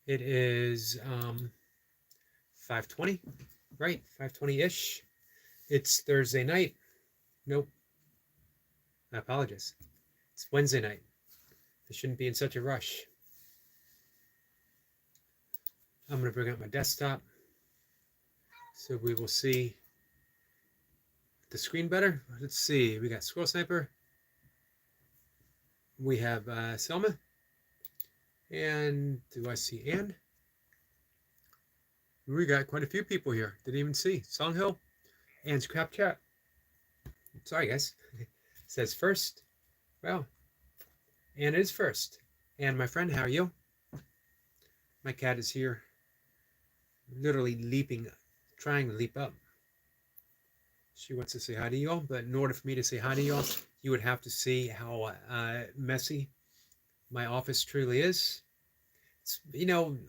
It is 5:20, right? 5:20-ish. It's Thursday night. Nope, I apologize. It's Wednesday night. I shouldn't be in such a rush. I'm going to bring up my desktop so we will see the screen better. Let's see. We got Squirrel Sniper. We have Selma. And do I see Ann? We got quite a few people here. Didn't even see. Songhill and Scrap Chat. Sorry, guys. It says first. Well, Ann is first. And my friend, how are you? My cat is here, literally leaping, trying to leap up. She wants to say hi to y'all, but in order for me to say hi to y'all, you would have to see how messy my office truly is. It's,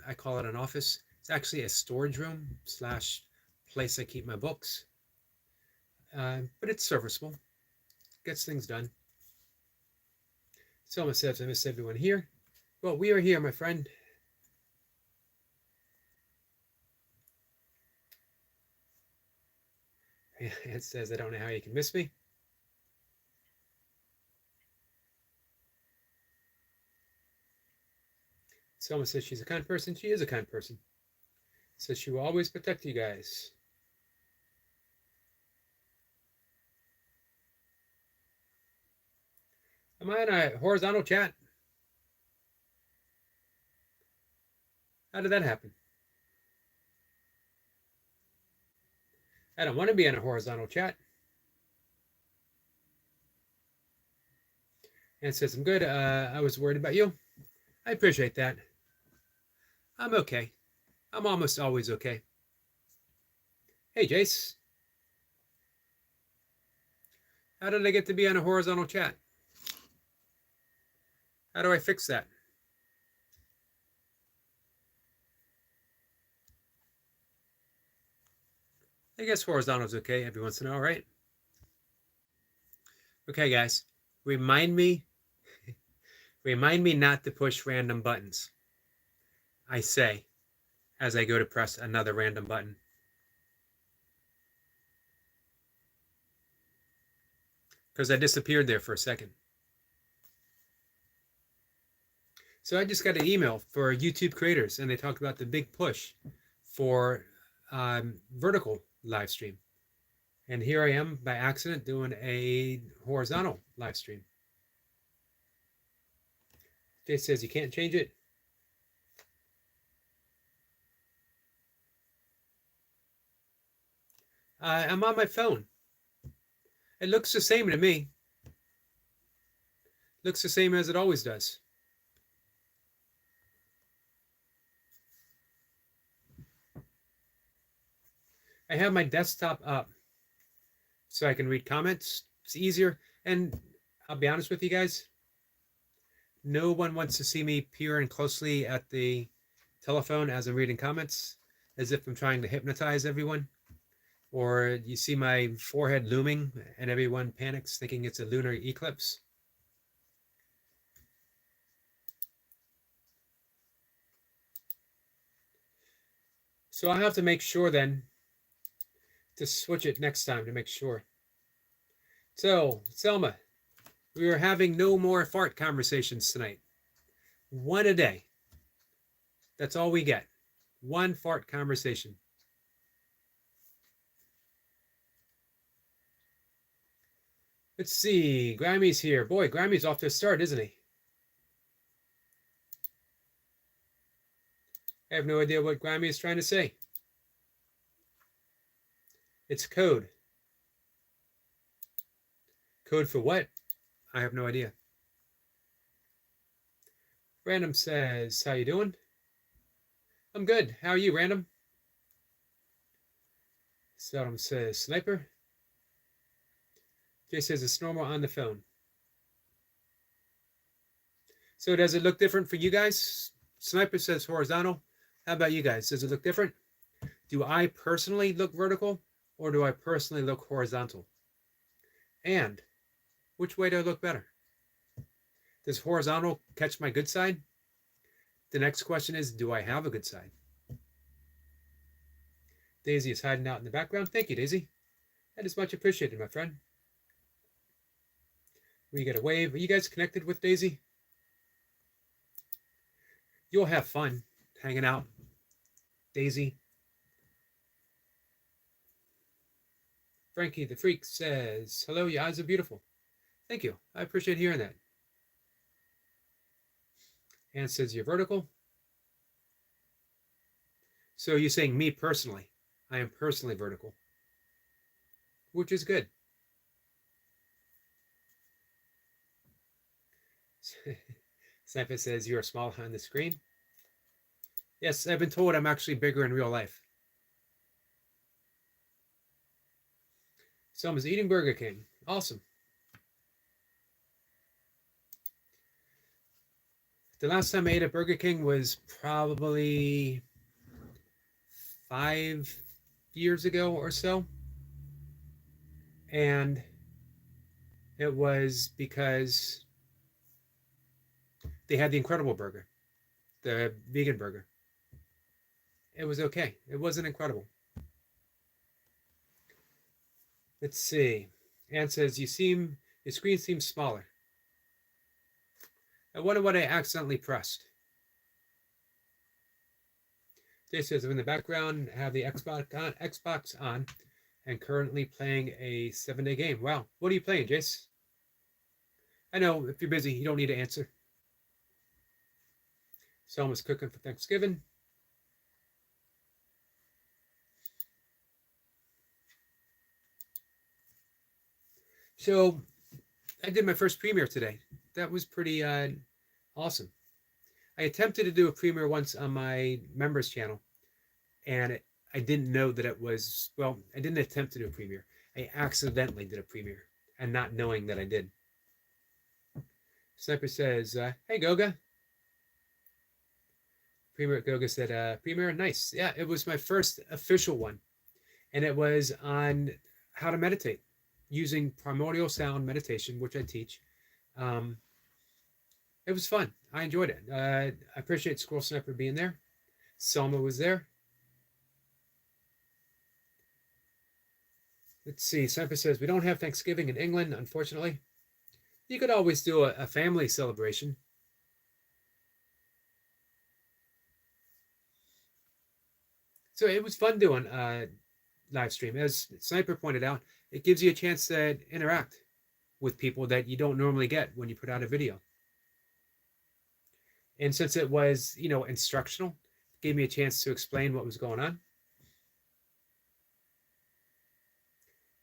I call it an office. It's actually a storage room / place I keep my books. But it's serviceable. Gets things done. Selma says, I miss everyone here. Well, we are here, my friend. It says, I don't know how you can miss me. Selma says she's a kind person. She is a kind person. Says she will always protect you guys. Am I in a horizontal chat? How did that happen? I don't want to be in a horizontal chat. And it says, I'm good. I was worried about you. I appreciate that. I'm okay. I'm almost always okay. Hey, Jace. How did I get to be on a horizontal chat? How do I fix that? I guess horizontal is okay every once in a while, right? Okay, guys. Remind me not to push random buttons. I say, as I go to press another random button. Because I disappeared there for a second. So I just got an email for YouTube creators, and they talked about the big push for vertical live stream. And here I am by accident doing a horizontal live stream. Jay says you can't change it. I'm on my phone. It looks the same to me. Looks the same as it always does. I have my desktop up so I can read comments. It's easier. And I'll be honest with you guys. No one wants to see me peering closely at the telephone as I'm reading comments, as if I'm trying to hypnotize everyone. Or you see my forehead looming and everyone panics thinking it's a lunar eclipse. So I'll have to make sure then to switch it next time to make sure. So, Selma, we are having no more fart conversations tonight. One a day. That's all we get. One fart conversation. Let's see. Grammy's here. Boy, Grammy's off to a start, isn't he? I have no idea what Grammy is trying to say. It's code. Code for what? I have no idea. Random says, how you doing? I'm good. How are you, Random? Seldom says, Sniper. Jay says, it's normal on the phone. So does it look different for you guys? Sniper says horizontal. How about you guys? Does it look different? Do I personally look vertical or do I personally look horizontal? And which way do I look better? Does horizontal catch my good side? The next question is, do I have a good side? Daisy is hiding out in the background. Thank you, Daisy. That is much appreciated, my friend. We get a wave. Are you guys connected with Daisy? You'll have fun hanging out. Daisy. Frankie the Freak says, hello, your eyes are beautiful. Thank you. I appreciate hearing that. Anne says, you're vertical. So you're saying me personally. I am personally vertical, which is good. Sniper says, you're small on the screen. Yes, I've been told I'm actually bigger in real life. Someone's eating Burger King. Awesome. The last time I ate at Burger King was probably 5 years ago or so. And it was because they had the Incredible Burger, the vegan burger. It was okay. It wasn't incredible. Let's see. Anne says, your screen seems smaller. I wonder what I accidentally pressed. Jay says, I'm in the background, have the Xbox on, and currently playing a 7-day game. Wow. What are you playing, Jace? I know, if you're busy, you don't need to answer. Someone's cooking for Thanksgiving. So, I did my first premiere today. That was pretty awesome. I attempted to do a premiere once on my members channel, and I didn't know that it was, well, I didn't attempt to do a premiere. I accidentally did a premiere, and not knowing that I did. Sniper says, hey, Goga. Premier Goga said, premiere, nice. Yeah, it was my first official one, and it was on how to meditate using primordial sound meditation, which I teach. It was fun. I enjoyed it. I appreciate Squirrel Sniper being there. Selma was there. Let's see. Sniper says, we don't have Thanksgiving in England, unfortunately. You could always do a family celebration. So it was fun doing live stream. As Sniper pointed out, it gives you a chance to interact with people that you don't normally get when you put out a video. And since it was, instructional, it gave me a chance to explain what was going on.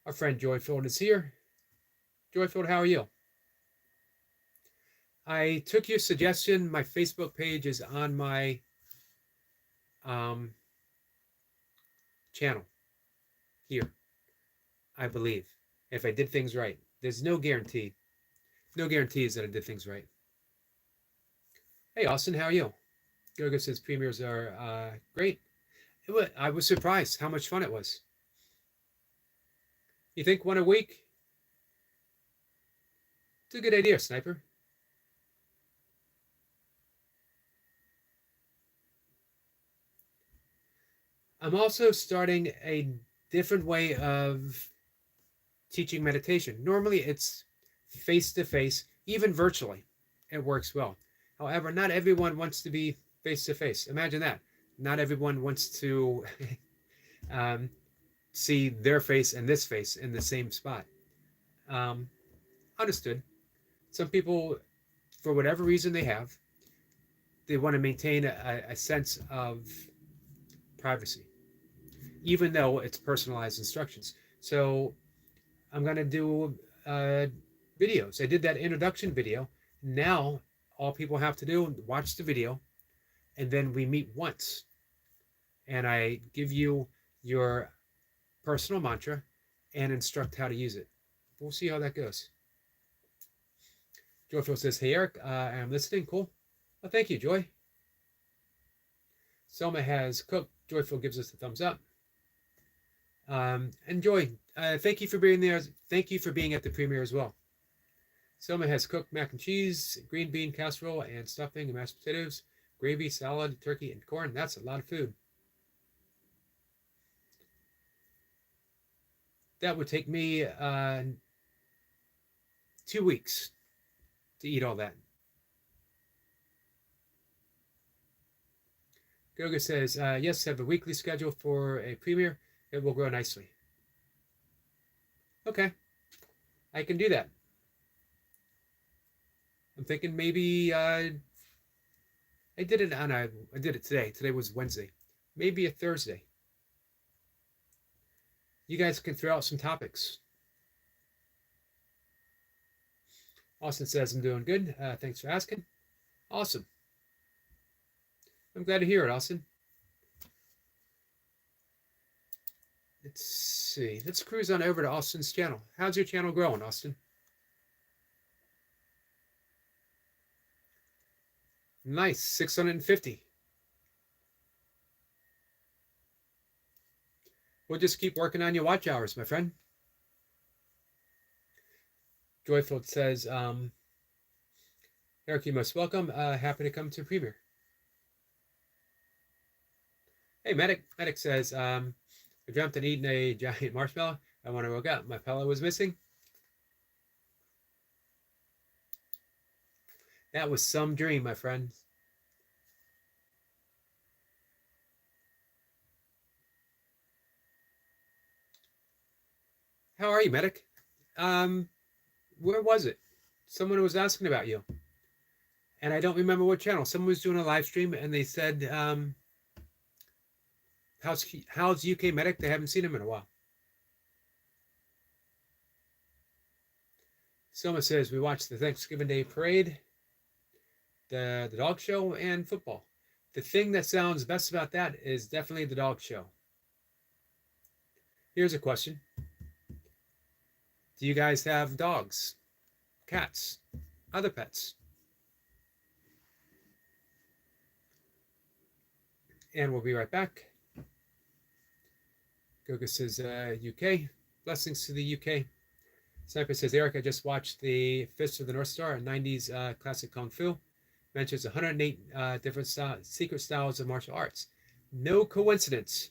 Our friend Joyfield is here. Joyfield, how are you? I took your suggestion. My Facebook page is on my channel here, I believe, if I did things right. There's no guarantee. No guarantees that I did things right. Hey, Austin, how are you? Gogo says premieres are great. I was surprised how much fun it was. You think one a week? It's a good idea, Sniper. I'm also starting a different way of teaching meditation. Normally it's face-to-face, even virtually. It works well. However, not everyone wants to be face-to-face. Imagine that. Not everyone wants to see their face and this face in the same spot. Understood. Some people, for whatever reason they want to maintain a sense of privacy, even though it's personalized instructions. So I'm going to do videos. I did that introduction video. Now all people have to do is watch the video, and then we meet once. And I give you your personal mantra and instruct how to use it. We'll see how that goes. Joyful says, hey, Eric, I'm listening. Cool. Well, thank you, Joy. Selma has cooked. Joyful gives us the thumbs up. And Joy, thank you for being there. Thank you for being at the premiere as well. Selma has cooked mac and cheese, green bean casserole, and stuffing and mashed potatoes gravy, salad, turkey, and corn. That's a lot of food. That would take me 2 weeks to eat all that. Goga says, yes, have a weekly schedule for a premiere. It will grow nicely. Okay, I can do that. I'm thinking maybe I did it today. Today was Wednesday. Maybe a Thursday. You guys can throw out some topics. Austin says, I'm doing good. Thanks for asking. Awesome. I'm glad to hear it, Austin. Let's see. Let's cruise on over to Austin's channel. How's your channel growing, Austin? Nice, 650. We'll just keep working on your watch hours, my friend. Joyfield says, Eric, you're most welcome. Happy to come to premiere. Hey, Medic. Medic says, I dreamt and eaten a giant marshmallow. I want to woke up. My pillow was missing. That was some dream, my friend. How are you, Medic? Where was it? Someone was asking about you. And I don't remember what channel. Someone was doing a live stream and they said, how's UK Medic? They haven't seen him in a while. Soma says, we watched the Thanksgiving Day parade, the dog show, and football. The thing that sounds best about that is definitely the dog show. Here's a question. Do you guys have dogs, cats, other pets? And we'll be right back. Goga says, UK. Blessings to the UK. Sniper says, Eric, I just watched the Fist of the North Star, a 90s classic Kung Fu. Mentions 108 different secret styles of martial arts. No coincidence.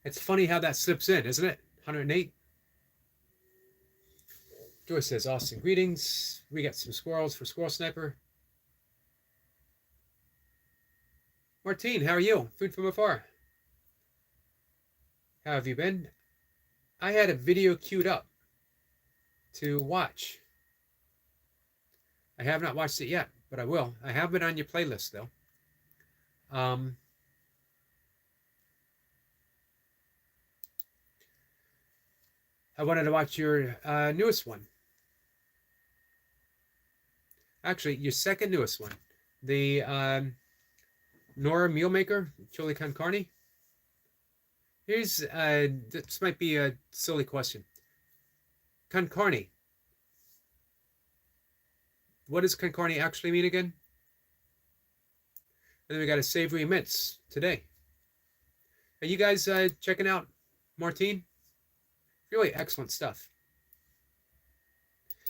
It's funny how that slips in, isn't it? 108. Joyce says, Austin, greetings. We got some squirrels for Squirrel Sniper. Martine, how are you? Food from afar. How have you been? I had a video queued up to watch. I have not watched it yet, but I will. I have it on your playlist, though. I wanted to watch your newest one. Actually, your second newest one. The Nora Mealmaker, Chili Con Carne. Here's, this might be a silly question. Con carne. What does con carne actually mean again? And then we got a savory mince today. Are you guys checking out Martine? Really excellent stuff.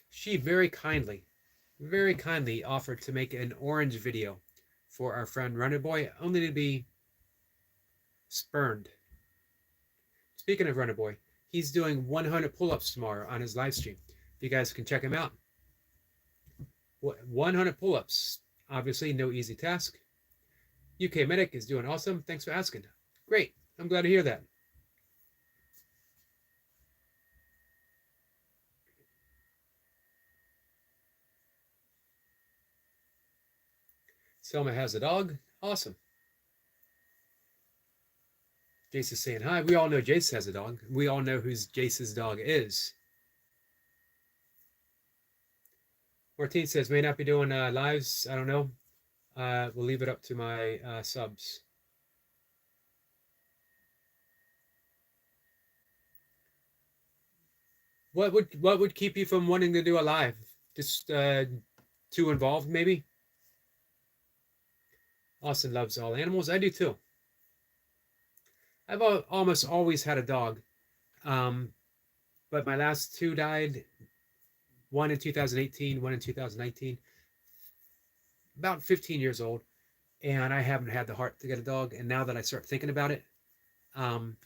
She very kindly offered to make an orange video for our friend Runner Boy, only to be spurned. Speaking of Runner Boy, he's doing 100 pull-ups tomorrow on his live stream. You guys can check him out. 100 pull-ups. Obviously, no easy task. UK Medic is doing awesome. Thanks for asking. Great. I'm glad to hear that. Selma has a dog. Awesome. Jace is saying hi. We all know Jace has a dog. We all know whose Jace's dog is. Martine says, may not be doing lives. I don't know. We'll leave it up to my subs. What would keep you from wanting to do a live? Just too involved, maybe? Austin loves all animals. I do too. I've almost always had a dog, but my last two died. One in 2018, one in 2019. About 15 years old. and I haven't had the heart to get a dog. And now that I start thinking about it, um,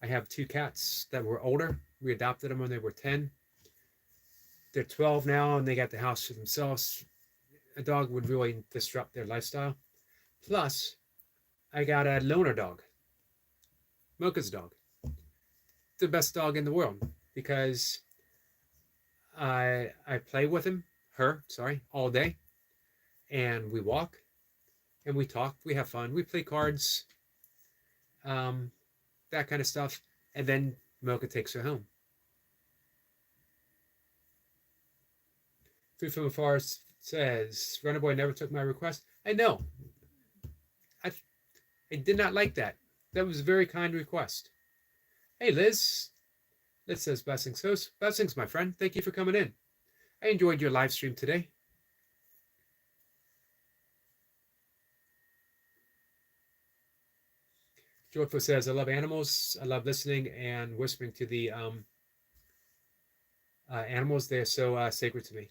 I have two cats that were older. We adopted them when they were 10. They're 12 now, and they got the house to themselves. A dog would really disrupt their lifestyle. Plus, I got a loner dog, Mocha's dog, the best dog in the world, because I play with her, all day, and we walk and we talk, we have fun, we play cards, um, that kind of stuff, and then Mocha takes her home. Food from Afar says, Runner Boy never took my request. I know. I, I did not like that. That was a very kind request. Hey, Liz. Liz says, blessings, host. Blessings, my friend. Thank you for coming in. I enjoyed your live stream today. Joyful says, I love animals. I love listening and whispering to the animals. They're so sacred to me.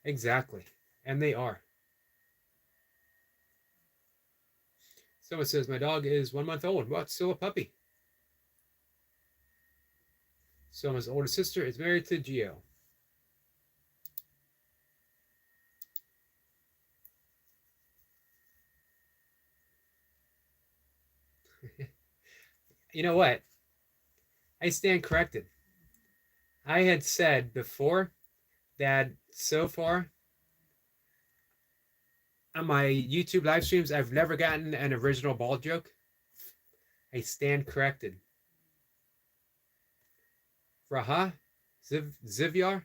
Exactly. And they are. Someone says, my dog is 1 month old. Well, it's still a puppy. Someone's older sister is married to Gio. You know what? I stand corrected. I had said before that so far on my YouTube live streams, I've never gotten an original ball joke. I stand corrected. Raha Zivyar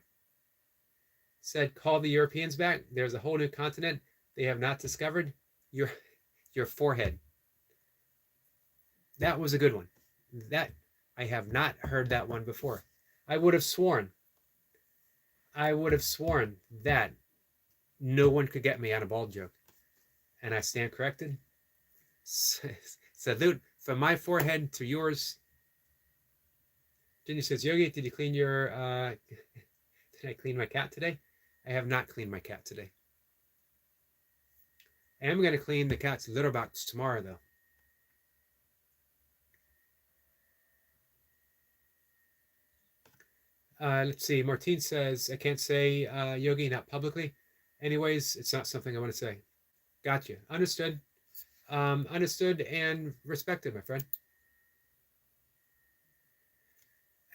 said, call the Europeans back. There's a whole new continent they have not discovered. Your forehead. That was a good one. That I have not heard that one before. I would have sworn that no one could get me on a bald joke. And I stand corrected. Salute from my forehead to yours. Jenny says, Yogi, did you clean your did I clean my cat today? I have not cleaned my cat today. I am going to clean the cat's litter box tomorrow, though. Let's see. Martine says, I can't say Yogi, not publicly. Anyways, it's not something I want to say. Gotcha. Understood. Understood and respected, my friend.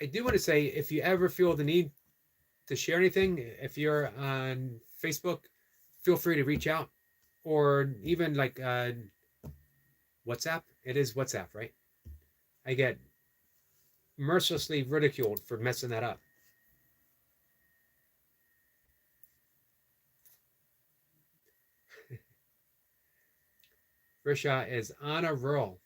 I do want to say, if you ever feel the need to share anything, if you're on Facebook, feel free to reach out, or even like WhatsApp. It is WhatsApp, right? I get mercilessly ridiculed for messing that up. Risha is on a roll.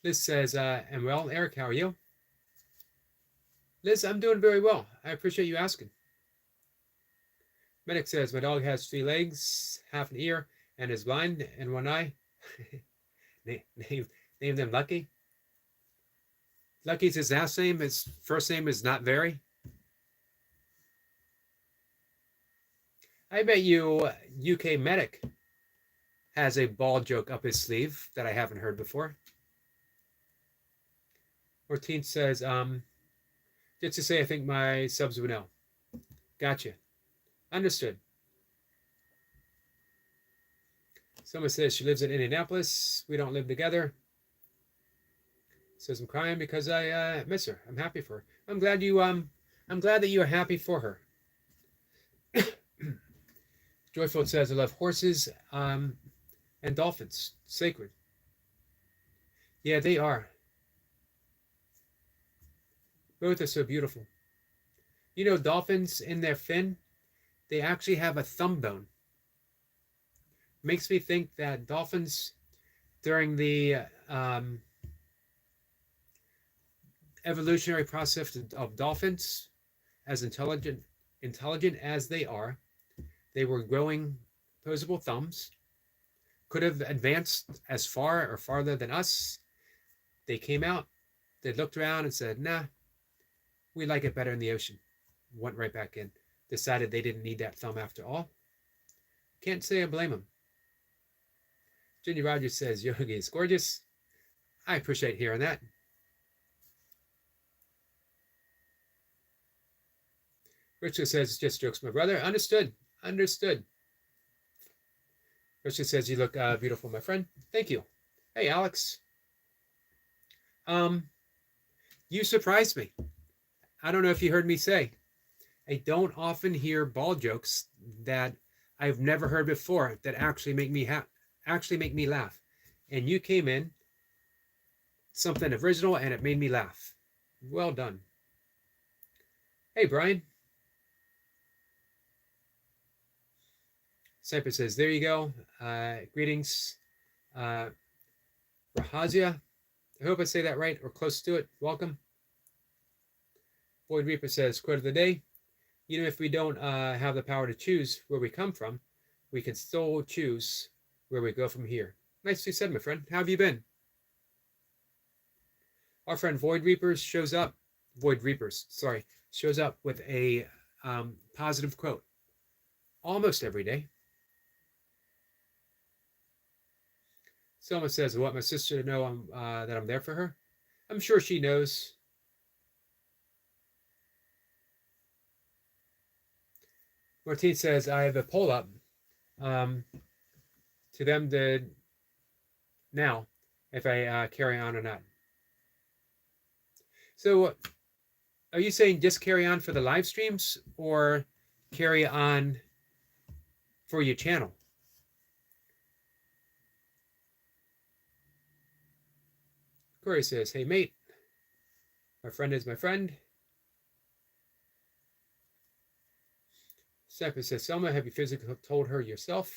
Liz says, I'm well. Eric, how are you? Liz, I'm doing very well. I appreciate you asking. Medic says, my dog has 3 legs, half an ear, and is blind in one eye. Name them Lucky. Lucky's his last name. His first name is not very. I bet you UK Medic has a ball joke up his sleeve that I haven't heard before. Ortine says, just to say, I think my subs would know. Gotcha. Understood. Someone says she lives in Indianapolis. We don't live together. Says I'm crying because I miss her. I'm happy for her. I'm glad that you are happy for her. Joyful says, I love horses and dolphins. Sacred. Yeah, they are. Both are so beautiful. You know, dolphins in their fin, they actually have a thumb bone. Makes me think that dolphins, during the evolutionary process of dolphins, as intelligent as they are, they were growing opposable thumbs, could have advanced as far or farther than us. They came out, they looked around and said, nah, we like it better in the ocean. Went right back in. Decided they didn't need that thumb after all. Can't say I blame him. Ginger Rogers says Yogi is gorgeous. I appreciate hearing that. Richard says it's just jokes, my brother. Understood. Understood. Richard says you look beautiful, my friend. Thank you. Hey, Alex. You surprised me. I don't know if you heard me say, I don't often hear ball jokes that I've never heard before that actually make me laugh. And you came in something original and it made me laugh. Well done. Hey, Brian. Cypress says, there you go. Greetings. Rahazia. I hope I say that right or close to it. Welcome. Void Reaper says, quote of the day. Even if we don't have the power to choose where we come from, we can still choose where we go from here. Nicely said, my friend. How have you been? Our friend Void Reapers shows up with a positive quote almost every day. Selma says, I want my sister to know that I'm there for her. I'm sure she knows. Martine says, I have a poll up to them to now if I carry on or not. So are you saying just carry on for the live streams or carry on for your channel? Corey says, hey, mate. My friend is my friend. Cypress says, Selma, have you physically told her yourself?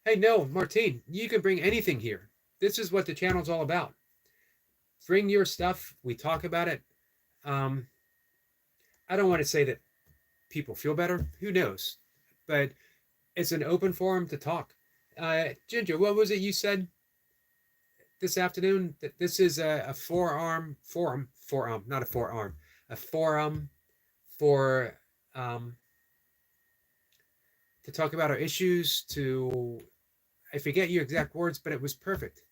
Hey, no, Martine, you can bring anything here. This is what the channel's all about. Bring your stuff. We talk about it. I don't want to say that people feel better. Who knows? But it's an open forum to talk. Ginger, what was it you said this afternoon? That this is a forum for to talk about our issues, I forget your exact words, but it was perfect.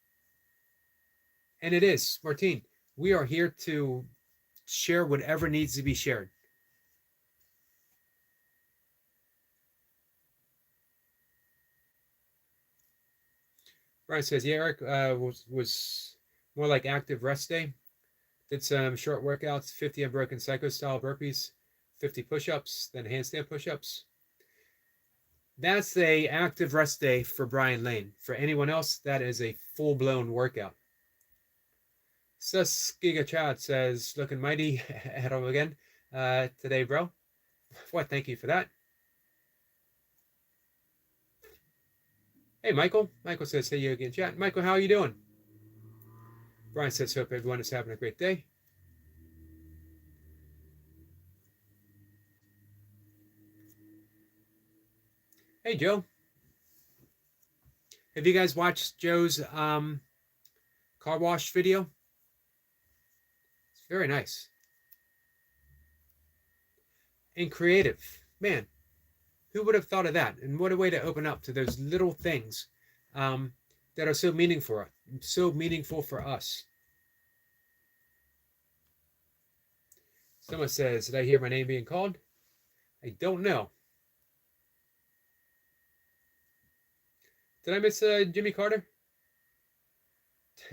And it is, Martine, we are here to share whatever needs to be shared. Brian says, yeah, Eric was more like active rest day. Did some short workouts, 50 unbroken psycho style burpees, 50 push-ups, then handstand push-ups. That's the active rest day for Brian Lane. For anyone else, that is a full-blown workout. Giga Chad says, looking mighty at home again today, bro. What? Thank you for that. Hey, Michael. Michael says, hey, you again, chat. Michael, how are you doing? Brian says, hope everyone is having a great day. Hey, Joe. Have you guys watched Joe's car wash video? It's very nice. And creative. Man, who would have thought of that? And what a way to open up to those little things that are so meaningful for us. Someone says, did I hear my name being called? I don't know. Did I miss Jimmy Carter?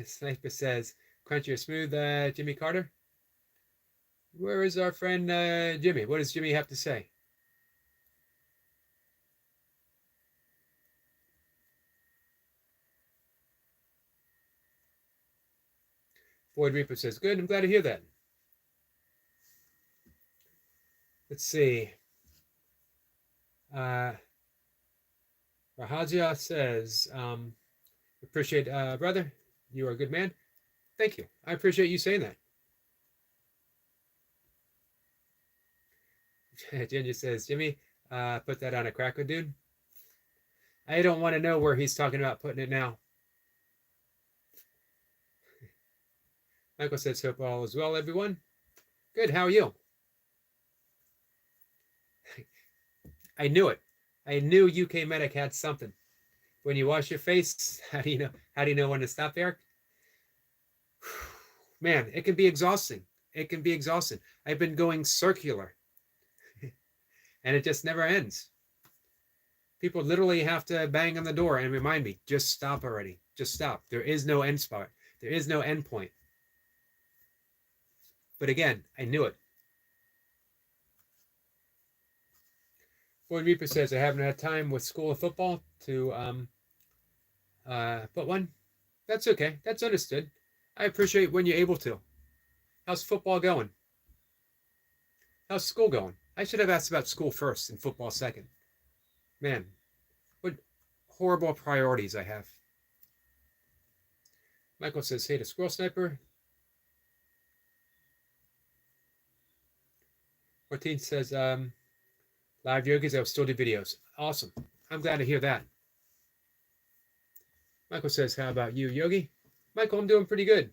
Sniper says, crunchy or smooth, Jimmy Carter? Where is our friend Jimmy? What does Jimmy have to say? Void Reaper says, good, I'm glad to hear that. Let's see. Rahazia says, appreciate, brother, you are a good man. Thank you. I appreciate you saying that. Ginger says, Jimmy, put that on a cracker, dude. I don't want to know where he's talking about putting it now. Michael says, hope all is well, everyone. Good, how are you? I knew it. I knew UK Medic had something. When you wash your face, how do you know? How do you know when to stop, Eric? Man, it can be exhausting. It can be exhausting. I've been going circular, and it just never ends. People literally have to bang on the door and remind me, just stop already. Just stop. There is no end spot. There is no end point. But again, I knew it. Floyd Reaper says, I haven't had time with school and football to put one. That's okay. That's understood. I appreciate when you're able to. How's football going? How's school going? I should have asked about school first and football second. Man, what horrible priorities I have. Michael says, hey to Squirrel Sniper. Martin says, live yogis, I will still do videos. Awesome. I'm glad to hear that. Michael says, how about you, Yogi? Michael, I'm doing pretty good.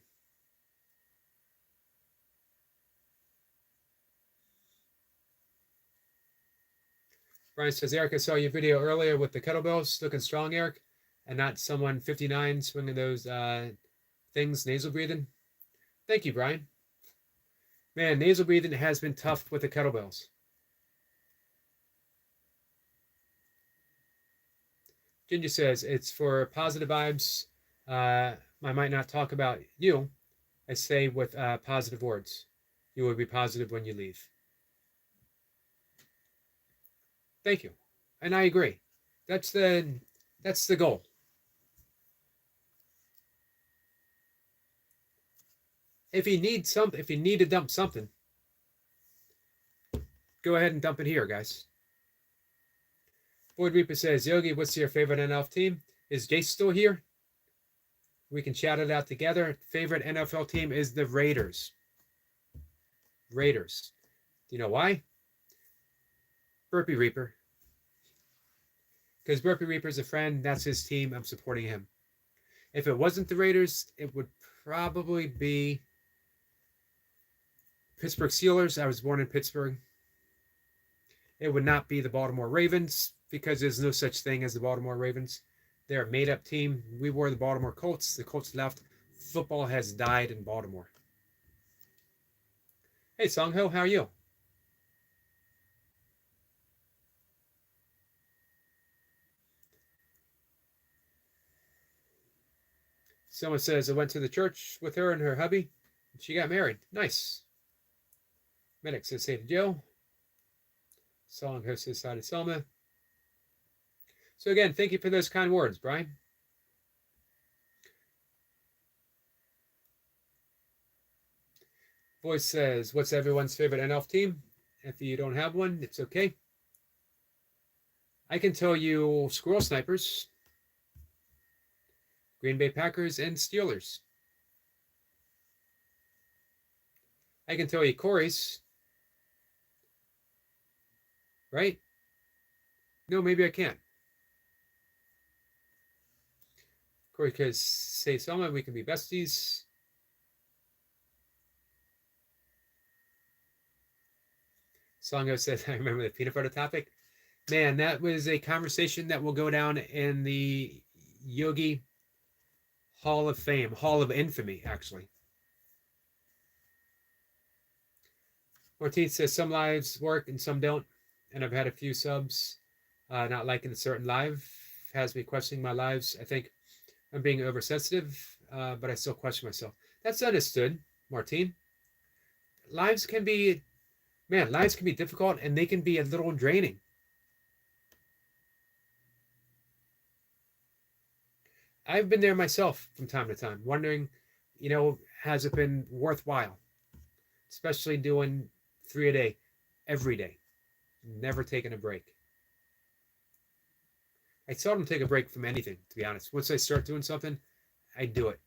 Brian says, Eric, I saw your video earlier with the kettlebells. Looking strong, Eric, and not someone 59 swinging those things, nasal breathing. Thank you, Brian. Man, nasal breathing has been tough with the kettlebells. Ginger says, it's for positive vibes. I might not talk about you. I say with positive words. You will be positive when you leave. Thank you. And I agree. That's the goal. If you need to dump something, go ahead and dump it here, guys. Floyd Reaper says, Yogi, what's your favorite NFL team? Is Jace still here? We can shout it out together. Favorite NFL team is the Raiders. Raiders. Do you know why? Burpee Reaper. Because Burpee Reaper's a friend. That's his team. I'm supporting him. If it wasn't the Raiders, it would probably be Pittsburgh Steelers. I was born in Pittsburgh. It would not be the Baltimore Ravens because there's no such thing as the Baltimore Ravens. They're a made-up team. We were the Baltimore Colts. The Colts left. Football has died in Baltimore. Hey, Song Ho, how are you? Someone says, I went to the church with her and her hubby. And she got married. Nice. Medic says, hey to Joe. Song Ho says, hi to Selma. So again, thank you for those kind words, Brian. Voice says, what's everyone's favorite NFL team? If you don't have one, it's okay. I can tell you Squirrel Snipers, Green Bay Packers, and Steelers. I can tell you Corey's. Right? No, maybe I can't. Corey could say, Selma, we can be besties. Songo says, I remember the peanut butter topic. Man, that was a conversation that will go down in the Yogi Hall of Fame, Hall of Infamy, actually. Ortiz says, some lives work and some don't. And I've had a few subs not liking a certain live. Has me questioning my lives. I think I'm being oversensitive, but I still question myself. That's understood, Martine. Lives can be difficult and they can be a little draining. I've been there myself from time to time, wondering, has it been worthwhile? Especially doing 3 a day, every day, never taking a break. I seldom take a break from anything, to be honest. Once I start doing something, I do it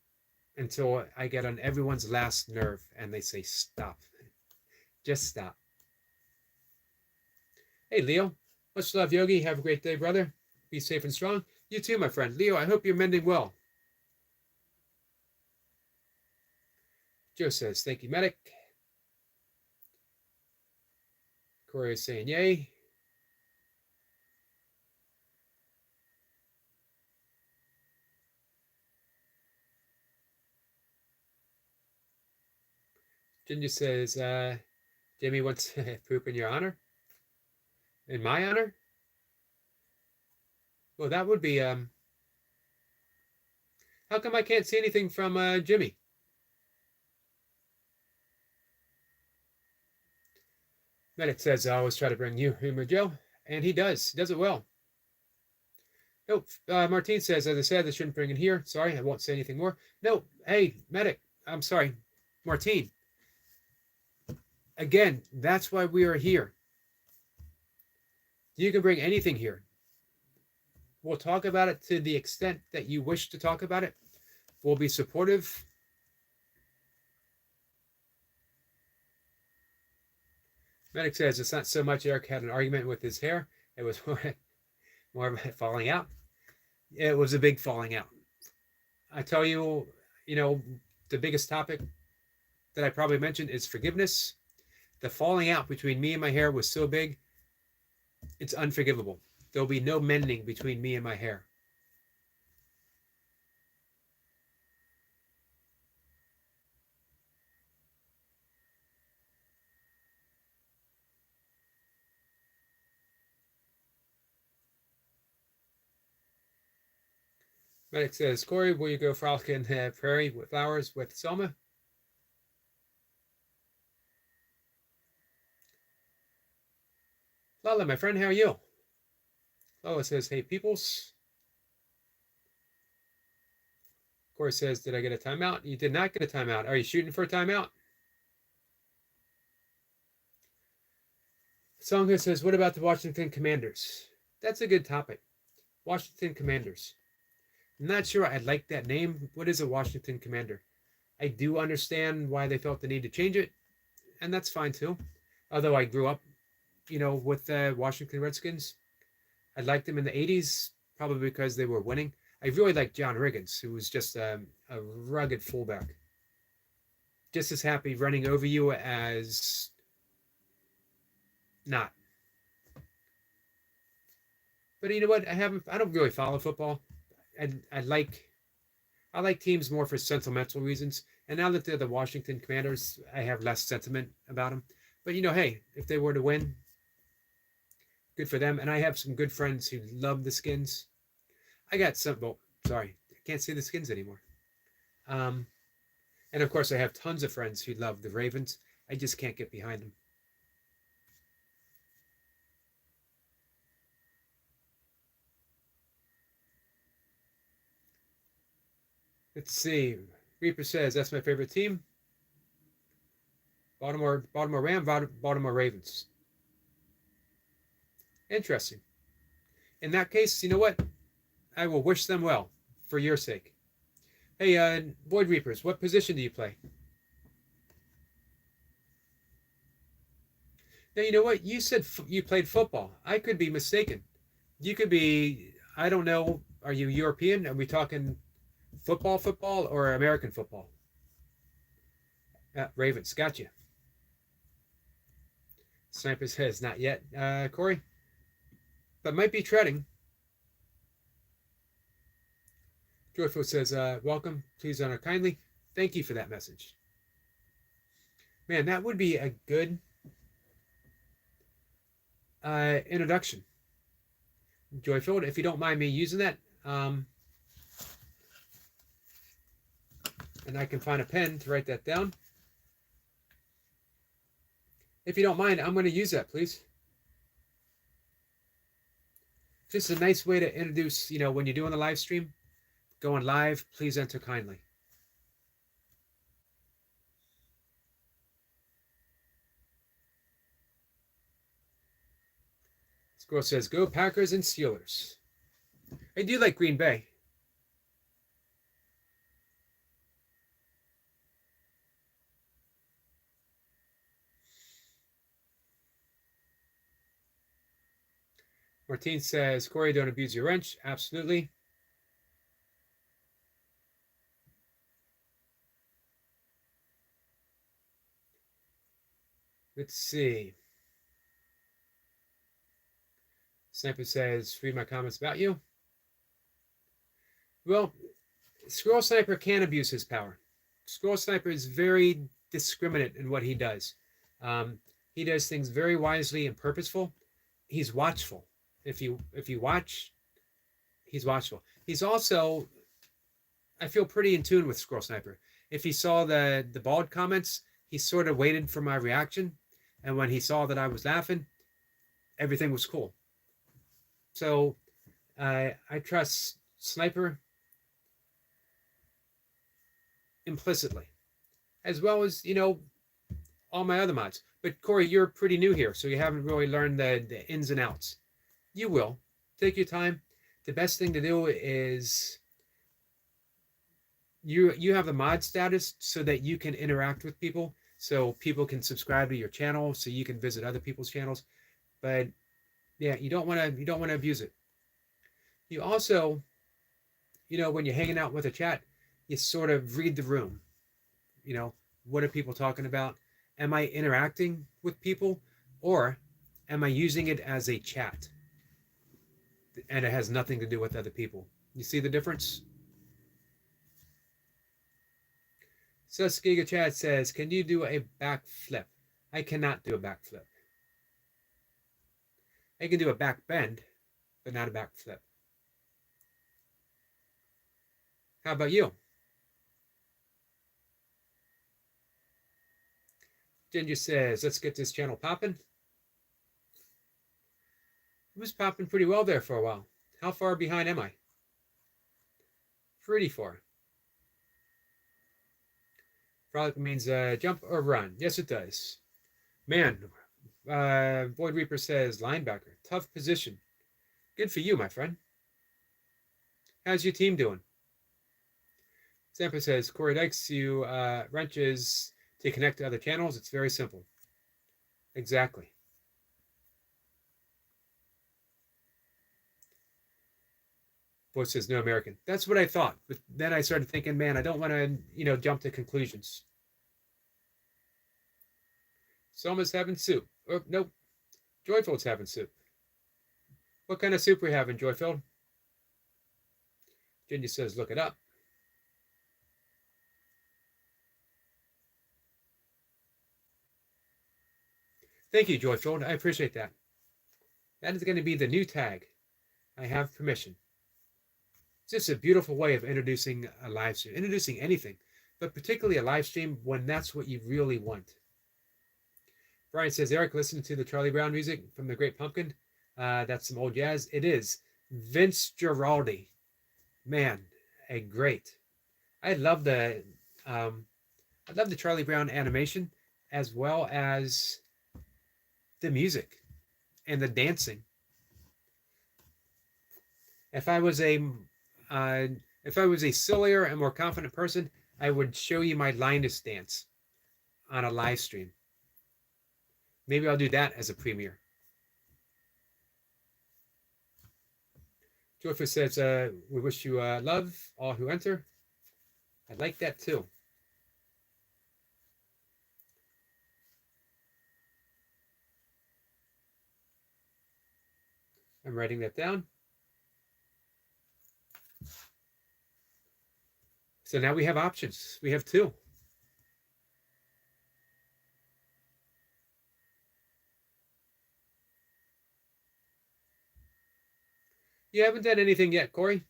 until I get on everyone's last nerve and they say, stop. Just stop. Hey, Leo. Much love, Yogi. Have a great day, brother. Be safe and strong. You too, my friend. Leo, I hope you're mending well. Joe says, thank you, medic. Corey is saying, yay. Ginger says, Jimmy wants to poop in your honor? In my honor? Well, that would be, how come I can't see anything from Jimmy? Medic says, I always try to bring you humor, Joe. And he does. He does it well. Nope. Martine says, as I said, I shouldn't bring it here. Sorry, I won't say anything more. No, hey, Medic. I'm sorry. Martine. Again, that's why we are here. You can bring anything here. We'll talk about it to the extent that you wish to talk about it. We'll be supportive. Medic says it's not so much Eric had an argument with his hair. It was more of a falling out. It was a big falling out. I tell you, the biggest topic that I probably mentioned is forgiveness. The falling out between me and my hair was so big, it's unforgivable. There'll be no mending between me and my hair. Medic says, Corey, will you go frolic in the prairie with flowers with Selma? Lala, my friend, how are you? Lola says, hey, peoples. Corey says, did I get a timeout? You did not get a timeout. Are you shooting for a timeout? Songa says, what about the Washington Commanders? That's a good topic. Washington Commanders. I'm not sure I like that name. What is a Washington Commander? I do understand why they felt the need to change it, and that's fine too. Although I grew up, with the Washington Redskins. I liked them in the 80s, probably because they were winning. I really liked John Riggins, who was just a rugged fullback. Just as happy running over you as not. But you know what? I don't really follow football. I like teams more for sentimental reasons. And now that they're the Washington Commanders, I have less sentiment about them. But hey, if they were to win, good for them. And I have some good friends who love the Skins. I got some. Well, sorry, I can't see the Skins anymore. And of course, I have tons of friends who love the Ravens. I just can't get behind them. Let's see. Reaper says, that's my favorite team. Baltimore Ram, Baltimore Ravens. Interesting. In that case, you know what? I will wish them well for your sake. Hey, Void Reapers, what position do you play? Now, you know what? You said you played football. I could be mistaken. You could be, I don't know, are you European? Are we talking football, or American football? Ravens, gotcha. Sniper says, not yet, Corey. But might be treading. Joyful says, welcome. Please honor kindly. Thank you for that message. Man, that would be a good introduction. Joyful, if you don't mind me using that. And I can find a pen to write that down. If you don't mind, I'm going to use that, please. Just a nice way to introduce, when you're doing the live stream, going live, please enter kindly. Squirrel says, go Packers and Steelers. I do like Green Bay. Martine says, Corey, don't abuse your wrench. Absolutely. Let's see. Sniper says, read my comments about you. Well, Squirrel Sniper can abuse his power. Squirrel Sniper is very discriminate in what he does. He does things very wisely and purposeful. He's watchful. If you watch, he's watchful. He's also, I feel, pretty in tune with Squirrel Sniper. If he saw the bald comments, he sort of waited for my reaction, and when he saw that I was laughing, everything was cool. So I trust Sniper implicitly, as well as, all my other mods. But Corey, you're pretty new here, so you haven't really learned the ins and outs. You will. Take your time. The best thing to do is you have the mod status so that you can interact with people, so people can subscribe to your channel, so you can visit other people's channels. But yeah, you don't want to abuse it. You also, when you're hanging out with a chat, you sort of read the room. What are people talking about? Am I interacting with people, or am I using it as a chat? And it has nothing to do with other people. You see the difference? Suskiga Chat says, can you do a backflip? I cannot do a backflip. I can do a back bend, but not a backflip. How about you? Ginger says, let's get this channel popping. It was popping pretty well there for a while. How far behind am I? Pretty far. Frolic means jump or run. Yes, it does. Man, Void Reaper says linebacker. Tough position. Good for you, my friend. How's your team doing? Zampa says, Corey Dykes, you wrenches to connect to other channels. It's very simple. Exactly. Voice says no American. That's what I thought. But then I started thinking, man, I don't want to, jump to conclusions. Soma's having soup. Oh, nope. Joyfield's having soup. What kind of soup we having, Joyfield? Ginger says, look it up. Thank you, Joyfield. I appreciate that. That is going to be the new tag. I have permission. It's just a beautiful way of introducing a live stream, introducing anything, but particularly a live stream when that's what you really want. Brian says, Eric, listen to the Charlie Brown music from The Great Pumpkin. That's some old jazz. It is. Vince Giraldi. Man, a great. I love the Charlie Brown animation, as well as the music and the dancing. If I was a sillier and more confident person, I would show you my Linus dance on a live stream. Maybe I'll do that as a premiere. Joyful says, we wish you love, all who enter. I'd like that too. I'm writing that down. So now we have options. We have two. You haven't done anything yet, Corey.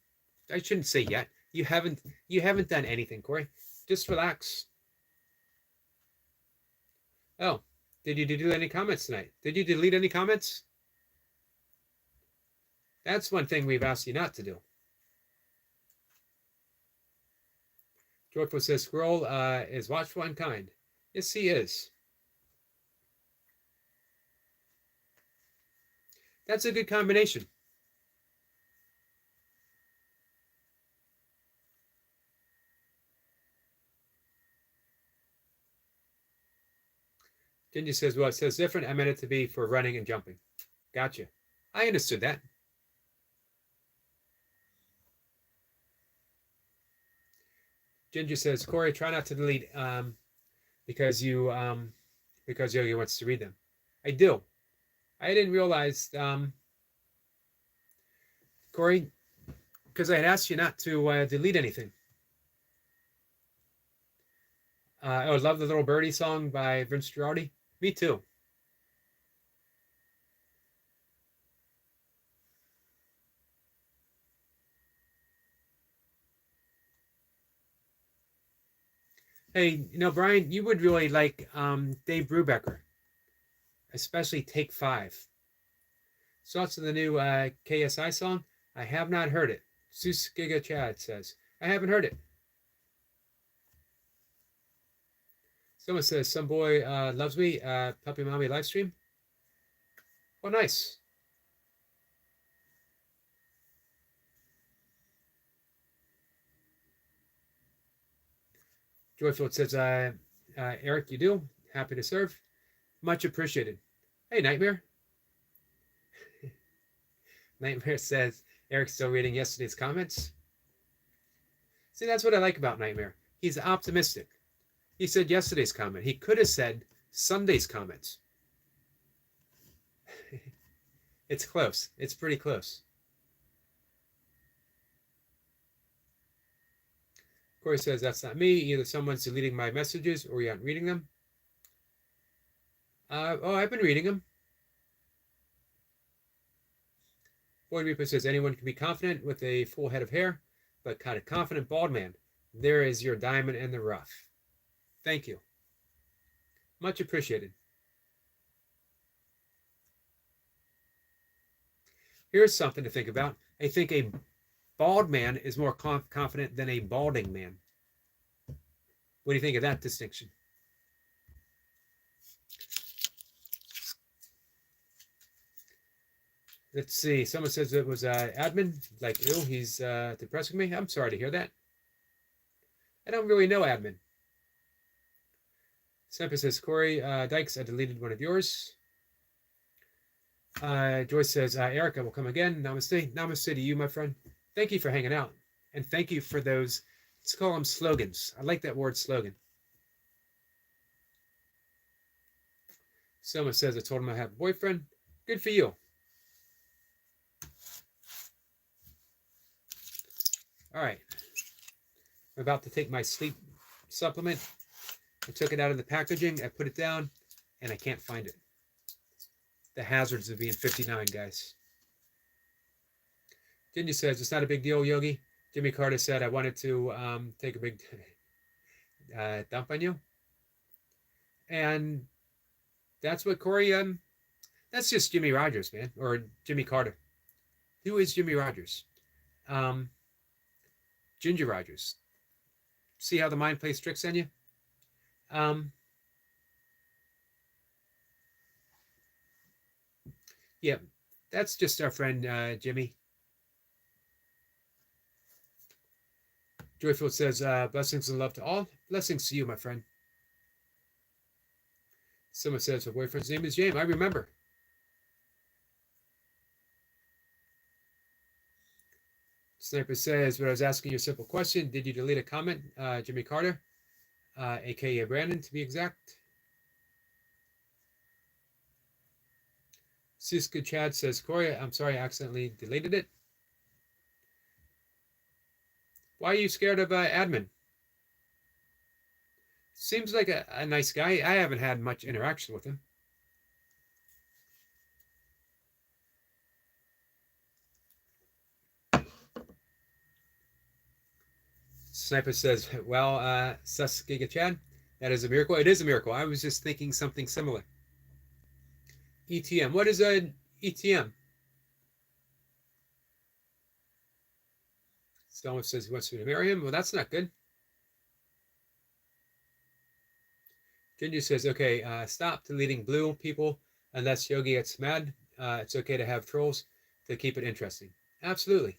I shouldn't say yet. You haven't done anything, Corey. Just relax. Oh, did you delete any comments tonight? Did you delete any comments? That's one thing we've asked you not to do. Joyful says, Squirrel is watchful and kind. Yes, he is. That's a good combination. Ginger says, well, it says different. I meant it to be for running and jumping. Gotcha. I understood that. Ginger says, Corey, try not to delete because Yogi wants to read them. I do. I didn't realize, Corey, because I had asked you not to delete anything. I love the Little Birdie song by Vince Girardi. Me too. Hey, Brian, you would really like Dave Brubecker, especially Take Five. Thoughts of the new KSI song? I have not heard it. Zeus Giga Chad says, I haven't heard it. Someone says, some boy loves me, Puppy Mommy live stream. Oh, nice. Joyfield says, Eric, you do. Happy to serve. Much appreciated. Hey, Nightmare. Nightmare says, Eric's still reading yesterday's comments. See, that's what I like about Nightmare. He's optimistic. He said yesterday's comment. He could have said Sunday's comments. It's close. It's pretty close. Corey says, that's not me. Either someone's deleting my messages or you aren't reading them. I've been reading them. Boyd Reaper says, anyone can be confident with a full head of hair, but kind of confident bald man. There is your diamond in the rough. Thank you. Much appreciated. Here's something to think about. I think a bald man is more confident than a balding man. What do you think of that distinction? Let's see. Someone says it was admin. Like, ew, he's depressing me. I'm sorry to hear that. I don't really know admin. Semper says, Corey Dykes, I deleted one of yours. Joyce says, Erica will come again. Namaste. Namaste to you, my friend. Thank you for hanging out. And thank you for those, let's call them slogans. I like that word, slogan. Someone says, I told him I have a boyfriend. Good for you. All right. I'm about to take my sleep supplement. I took it out of the packaging. I put it down, and I can't find it. The hazards of being 59, guys. Ginger says, it's not a big deal, Yogi. Jimmy Carter said, I wanted to take a big dump on you. And that's what Corey, that's just Jimmy Rogers, man, or Jimmy Carter. Who is Jimmy Rogers? Ginger Rogers. See how the mind plays tricks on you? Yeah, that's just our friend Jimmy. Joyfield says, blessings and love to all. Blessings to you, my friend. Someone says, her boyfriend's name is James. I remember. Sniper says, but I was asking you a simple question. Did you delete a comment? Jimmy Carter, a.k.a. Brandon, to be exact. Siska Chad says, Corey, I'm sorry I accidentally deleted it. Why are you scared of admin? Seems like a nice guy. I haven't had much interaction with him. Sniper says, well, Giga Chad, that is a miracle. It is a miracle. I was just thinking something similar. ETM. What is an ETM? Someone says he wants me to marry him. Well, that's not good. Ginger says, okay, stop deleting blue people unless Yogi gets mad. It's okay to have trolls to keep it interesting. Absolutely.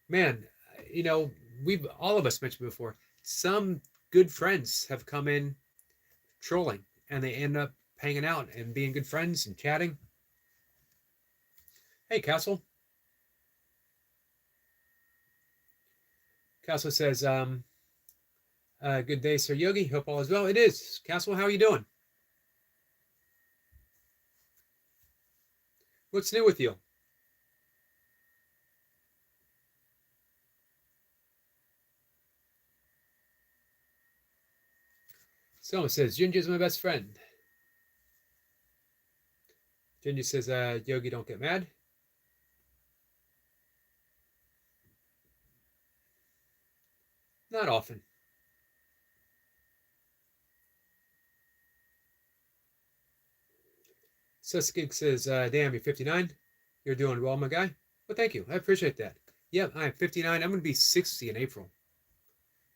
Man, we've all of us mentioned before, some good friends have come in trolling and they end up hanging out and being good friends and chatting. Hey, Castle. Castle says, good day, Sir Yogi. Hope all is well. It is. Castle, how are you doing? What's new with you? Someone says, Ginger's my best friend. Ginger says, Yogi, don't get mad. Not often. Suskig says, damn, you're 59. You're doing well, my guy. Well, thank you. I appreciate that. Yep, I'm 59. I'm going to be 60 in April.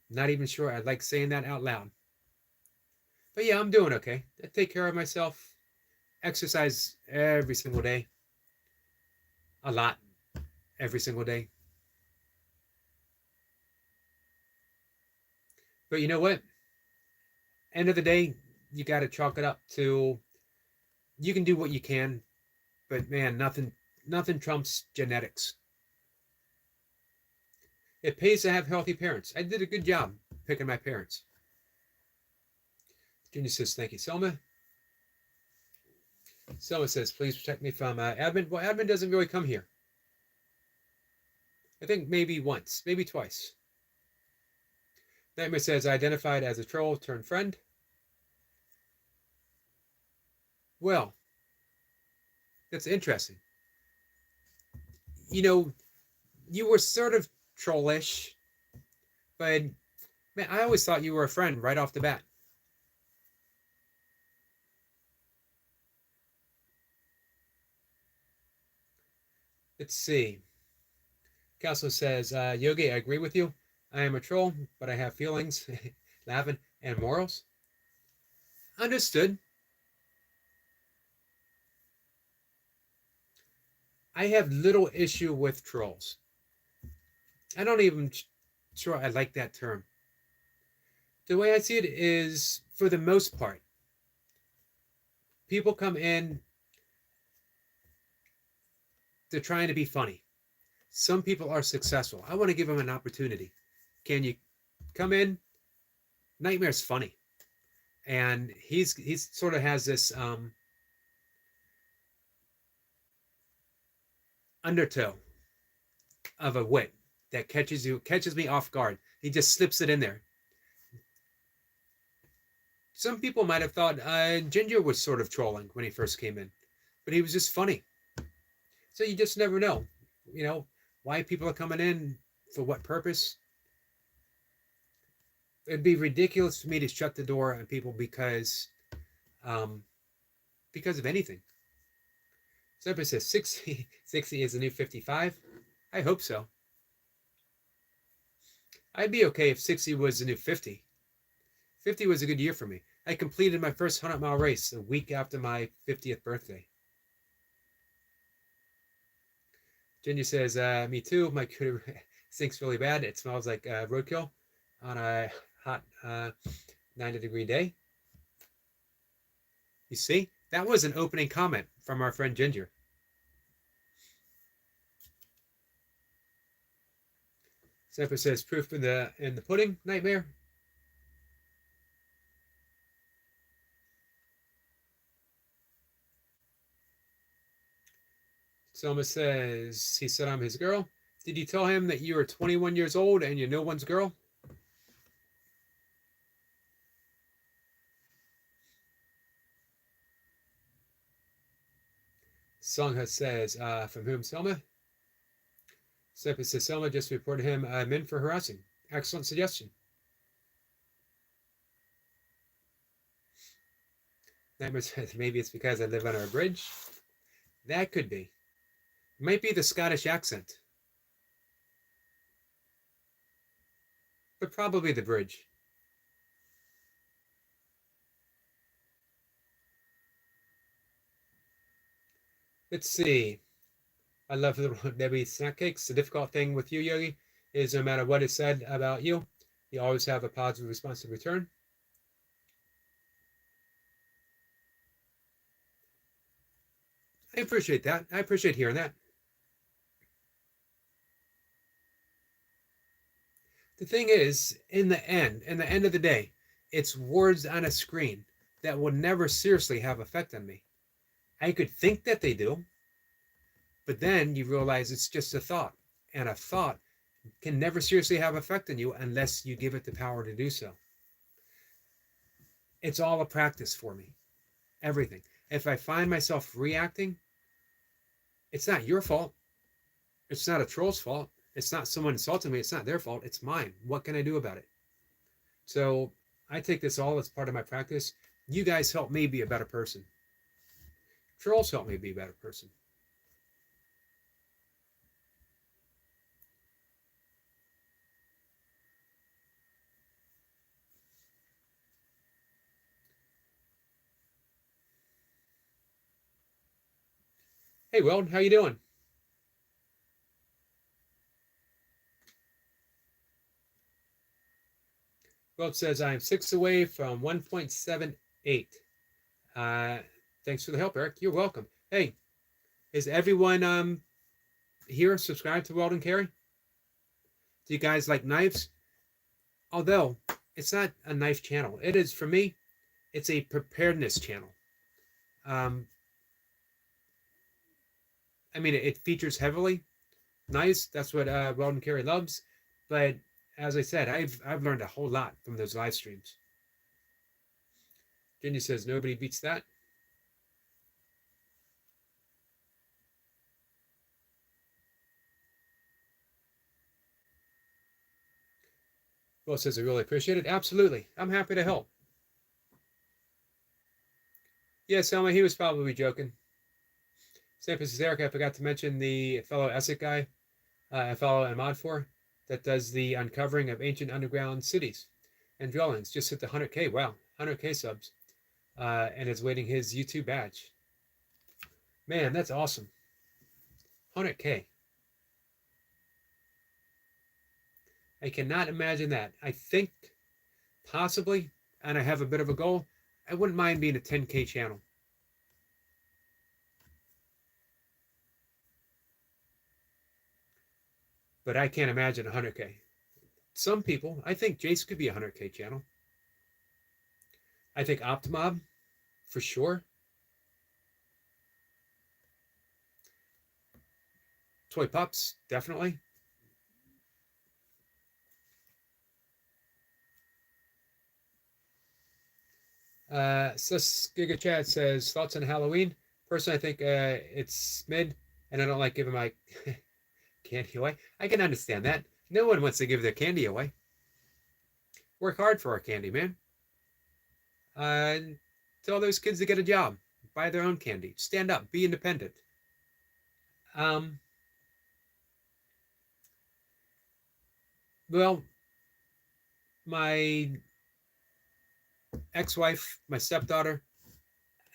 Not even sure I like saying that out loud. But yeah, I'm doing okay. I take care of myself. Exercise every single day. A lot. Every single day. But you know what? End of the day, you got to chalk it up to you can do what you can, but man, nothing trumps genetics. It pays to have healthy parents. I did a good job picking my parents. Junior says, thank you, Selma. Selma says, please protect me from admin. Well, admin doesn't really come here. I think maybe once, maybe twice. Nightmare says, identified as a troll turned friend. Well, that's interesting. You know, you were sort of trollish, but man, I always thought you were a friend right off the bat. Let's see. Castle says, Yogi, I agree with you. I am a troll, but I have feelings, laughing, and morals. Understood. I have little issue with trolls. I don't even sure I like that term. The way I see it is, for the most part, people come in, they're trying to be funny. Some people are successful. I want to give them an opportunity. Can you come in? Nightmare's funny. And he's sort of has this undertow of a wit that catches me off guard. He just slips it in there. Some people might have thought Ginger was sort of trolling when he first came in, but he was just funny. So you just never know, you know, why people are coming in, for what purpose. It'd be ridiculous for me to shut the door on people because of anything. Somebody says 60 is the new 55. I hope so. I'd be okay if 60 was the new 50. 50 was a good year for me. I completed my first 100-mile race a week after my 50th birthday. Ginger says, me too. My computer stinks really bad. It smells like roadkill on a hot 90-degree day. You see, that was an opening comment from our friend Ginger. Zephyr says, proof in the pudding, Nightmare. Selma says, he said I'm his girl. Did you tell him that you are 21 years old and you're no one's girl? Songha says, from whom, Selma? Sepa says, Selma just reported him men for harassing. Excellent suggestion. Nightmare says, maybe it's because I live under a bridge. That could be. It might be the Scottish accent. But probably the bridge. Let's see. I love little Debbie snack cakes. The difficult thing with you, Yogi, is no matter what is said about you, you always have a positive response in return. I appreciate that. I appreciate hearing that. The thing is, in the end of the day, it's words on a screen that will never seriously have effect on me. I could think that they do, but then you realize it's just a thought, and a thought can never seriously have effect on you unless you give it the power to do so. It's all a practice for me. Everything. If I find myself reacting, it's not your fault. It's not a troll's fault. It's not someone insulting me. It's not their fault. It's mine. What can I do about it? So I take this all as part of my practice. You guys help me be a better person. Trolls help me be a better person. Hey, Weldon, how you doing? Weld says, I am 6 away from 1.78. Thanks for the help, Eric. You're welcome. Hey, is everyone here subscribed to Weldon Carey? Do you guys like knives? Although, it's not a knife channel. It is, for me, it's a preparedness channel. I mean, it features heavily knives. That's what Weldon Carey loves. But as I said, I've learned a whole lot from those live streams. Jenny says, nobody beats that. Will says, I really appreciate it. Absolutely. I'm happy to help. Yeah, Selma, he was probably joking. St. Francis Eric, I forgot to mention the fellow Essex guy I follow and mod for that does the uncovering of ancient underground cities and dwellings. Just hit the 100K. Wow, 100K subs. And is waiting his YouTube badge. Man, that's awesome. 100K. I cannot imagine that. I think possibly, and I have a bit of a goal, I wouldn't mind being a 10K channel. But I can't imagine 100K. Some people, I think Jace could be a 100K channel. I think Optimob, for sure. Toy Pups, definitely. Giga Chat says, thoughts on Halloween? Personally, I think it's mid, and I don't like giving my candy away. I can understand that. No one wants to give their candy away. Work hard for our candy, man. Tell those kids to get a job, buy their own candy, stand up, be independent. Well, my ex-wife, my stepdaughter,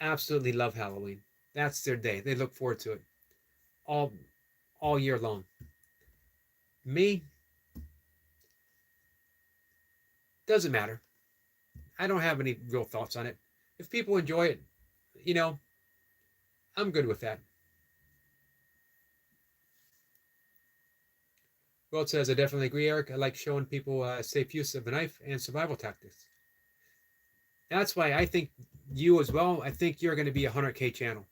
absolutely love Halloween. That's their day. They look forward to it all year long. Me, doesn't matter. I don't have any real thoughts on it. If people enjoy it, you know, I'm good with that. Well, says, I definitely agree, Eric. I like showing people safe use of a knife and survival tactics. That's why I think you as well, I think you're going to be a 100K channel.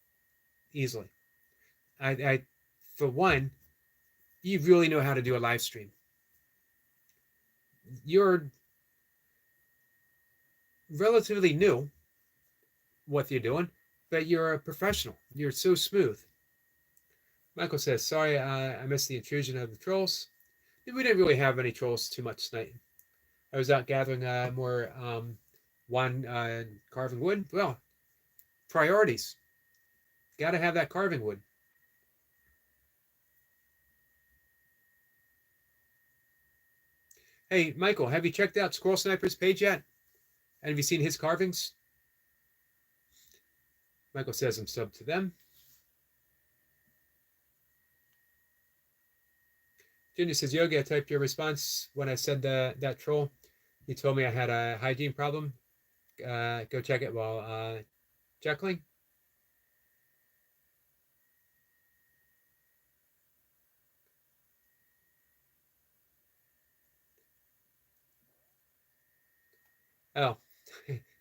Easily. I for one, you really know how to do a live stream. You're relatively new what you're doing, but you're a professional. You're so smooth. Michael says, sorry, I missed the intrusion of the trolls. We didn't really have any trolls too much tonight. I was out gathering more carving wood. Well, priorities. Got to have that carving wood. Hey, Michael, have you checked out Squirrel Sniper's page yet? And have you seen his carvings? Michael says I'm subbed to them. Junior says, Yogi, I typed your response when I said that troll. You told me I had a hygiene problem. Go check it while chuckling. Oh,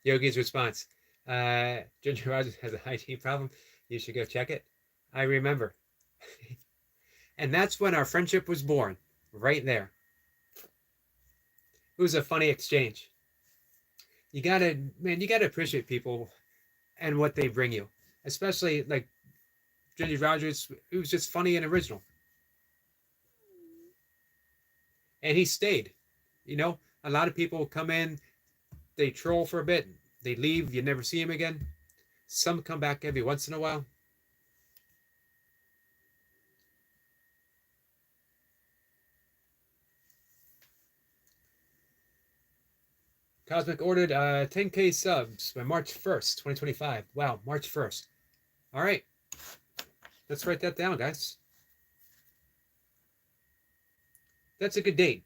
Yogi's response. Ginger Rogers has a hygiene problem. You should go check it. I remember. And that's when our friendship was born. Right there. It was a funny exchange. You gotta, man, you gotta appreciate people and what they bring you, especially like Ginger Rogers. It was just funny and original, and he stayed. You know, a lot of people come in, they troll for a bit, they leave, you never see him again. Some come back every once in a while. Cosmic ordered 10K subs by March 1st, 2025. Wow, March 1st. All right. Let's write that down, guys. That's a good date.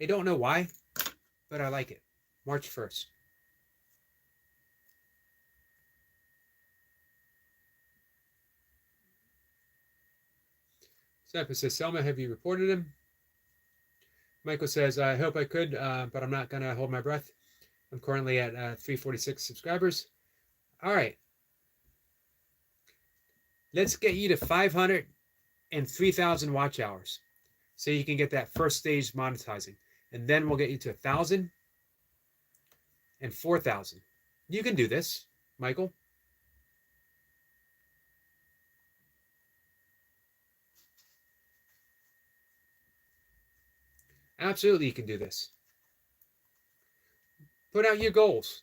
I don't know why, but I like it. March 1st. Sampa says, Selma, have you reported him? Michael says, I hope I could, but I'm not going to hold my breath. I'm currently at 346 subscribers. All right. Let's get you to 500 and 3,000 watch hours so you can get that first stage monetizing. And then we'll get you to 1,000 and 4,000. You can do this, Michael. Absolutely, you can do this. Put out your goals.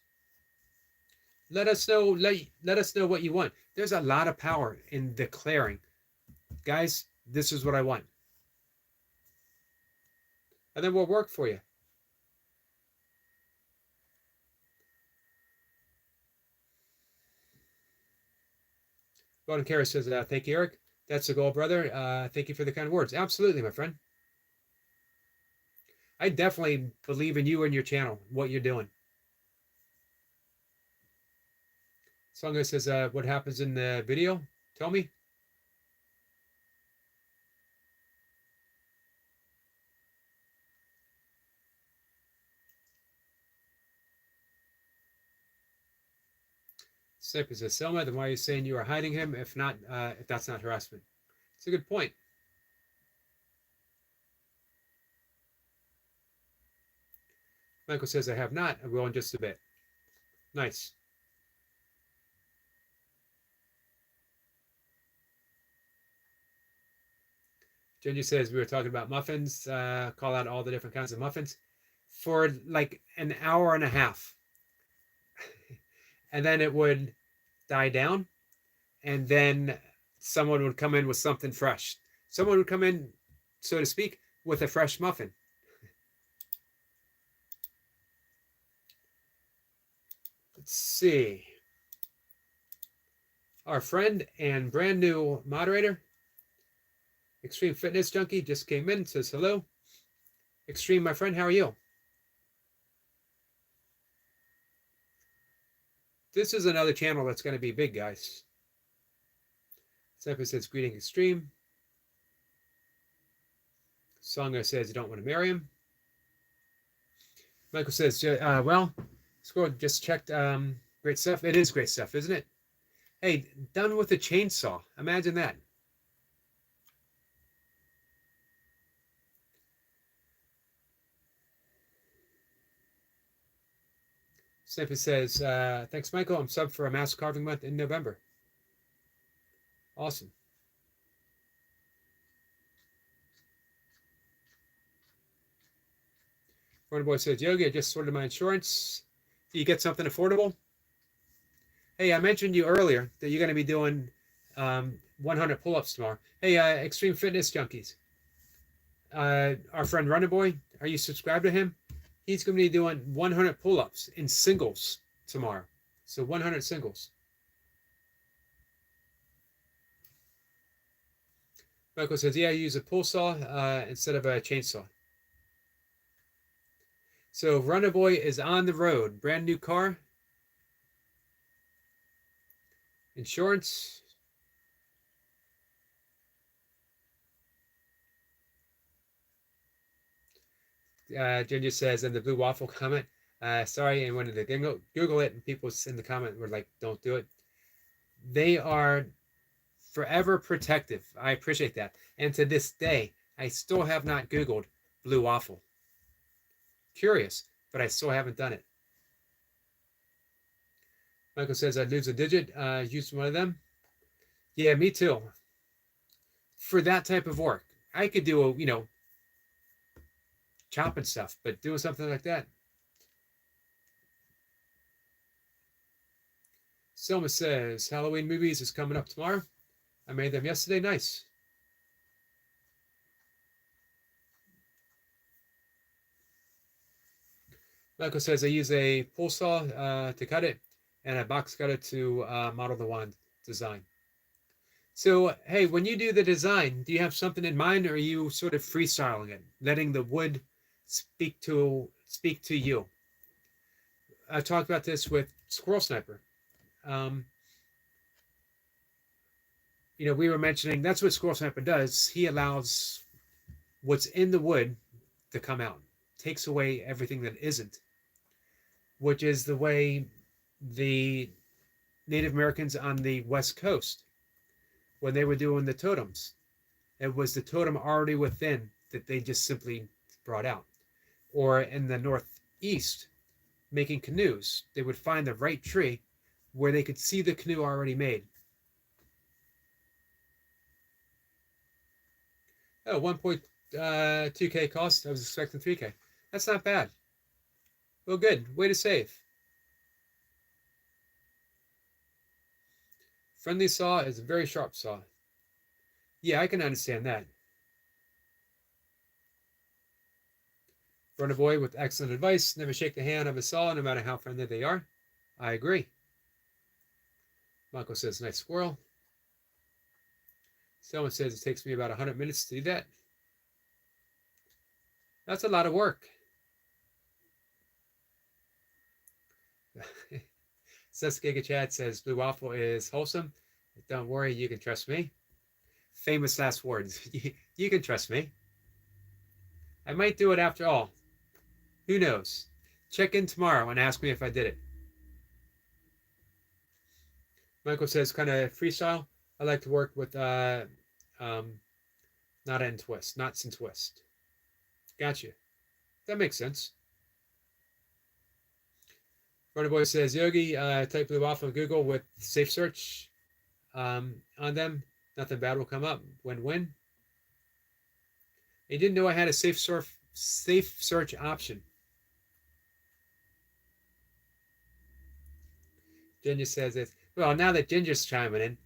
Let us know. Let us know what you want. There's a lot of power in declaring, guys, this is what I want, and then we'll work for you. Golden Kara says, thank you, Eric. That's the goal, brother. Thank you for the kind words. Absolutely, my friend. I definitely believe in you and your channel, what you're doing. Songa says, what happens in the video? Tell me. Sip says, Selma, then why are you saying you are hiding him if that's not harassment? It's a good point. Michael says, I have not. I will in just a bit. Nice. Ginger says, we were talking about muffins. Call out all the different kinds of muffins for like an hour and a half. And then it would die down. And then someone would come in with something fresh. Someone would come in, so to speak, with a fresh muffin. Let's see. Our friend and brand new moderator, Extreme Fitness Junkie, just came in, says hello. Extreme, my friend, how are you? This is another channel that's going to be big, guys. Sepa says, greeting Extreme. Songa says, you don't want to marry him. Michael says, well, Squirrel just checked. Great stuff. It is great stuff, isn't it? Hey, done with a chainsaw. Imagine that. Snippet says, thanks, Michael. I'm subbed for a mass carving month in November. Awesome. Runner Boy says, Yogi, I just sorted my insurance. Do you get something affordable? Hey, I mentioned you earlier that you're going to be doing 100 pull-ups tomorrow. Hey, Extreme Fitness Junkies. Our friend Runner Boy, are you subscribed to him? He's going to be doing 100 pull-ups in singles tomorrow. So 100 singles. Michael says, yeah, I use a pull saw instead of a chainsaw. So Runner Boy is on the road. Brand new car. Insurance. Ginger says in the blue waffle comment, sorry, and wanted to Google it, and people in the comment were like, don't do it. They are forever protective. I appreciate that. And to this day, I still have not Googled blue waffle. Curious, but I still haven't done it. Michael says I'd lose a digit. Use one of them. Yeah, me too. For that type of work, I could do chopping stuff, but doing something like that. Selma says Halloween movies is coming up tomorrow. I made them yesterday. Nice. Michael says I use a pull saw to cut it and a box cutter to model the wand design. So, hey, when you do the design, do you have something in mind, or are you sort of freestyling it, letting the wood speak to you? I talked about this with Squirrel Sniper. We were mentioning that's what Squirrel Sniper does. He allows what's in the wood to come out, takes away everything that isn't, which is the way the Native Americans on the West Coast, when they were doing the totems, it was the totem already within that they just simply brought out. Or in the Northeast, making canoes, they would find the right tree where they could see the canoe already made. Oh, 1.2K cost. I was expecting 3K. That's not bad. Well, good. Way to save. Friendly saw is a very sharp saw. Yeah, I can understand that. Burner Boy with excellent advice. Never shake the hand of a saw, no matter how friendly they are. I agree. Marco says, nice squirrel. Someone says it takes me about 100 minutes to do that. That's a lot of work. Giga Chad says Blue Waffle is wholesome. Don't worry, you can trust me. Famous last words. You can trust me. I might do it after all. Who knows? Check in tomorrow and ask me if I did it. Michael says kind of freestyle. I like to work with knot and twist, knots and twist. Gotcha. That makes sense. Runner Boy says, Yogi, type Blue Waffle on Google with safe search on them. Nothing bad will come up. Win-win. You didn't know I had a safe search option. Ginger says this. Well, now that Ginger's chiming in,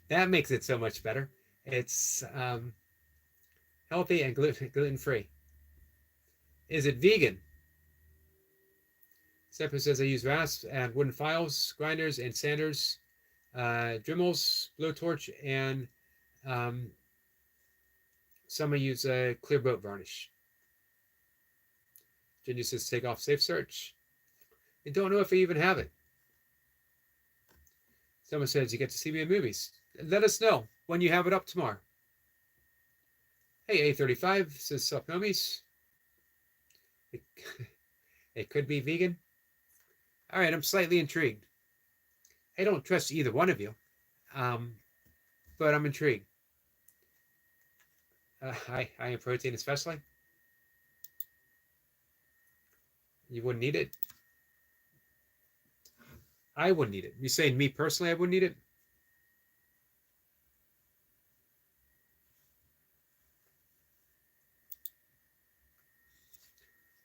that makes it so much better. It's healthy and gluten-free. Is it vegan? Stepper says I use rasps and wooden files, grinders and sanders, Dremels, blowtorch, and some I use a clear boat varnish. Ginger says take off safe search. I don't know if I even have it. Someone says you get to see me in movies. Let us know when you have it up tomorrow. Hey, A35 says sup homies. It could be vegan. All right, I'm slightly intrigued. I don't trust either one of you, but I'm intrigued. High in protein especially. You wouldn't need it? I wouldn't need it. You saying me personally I wouldn't need it?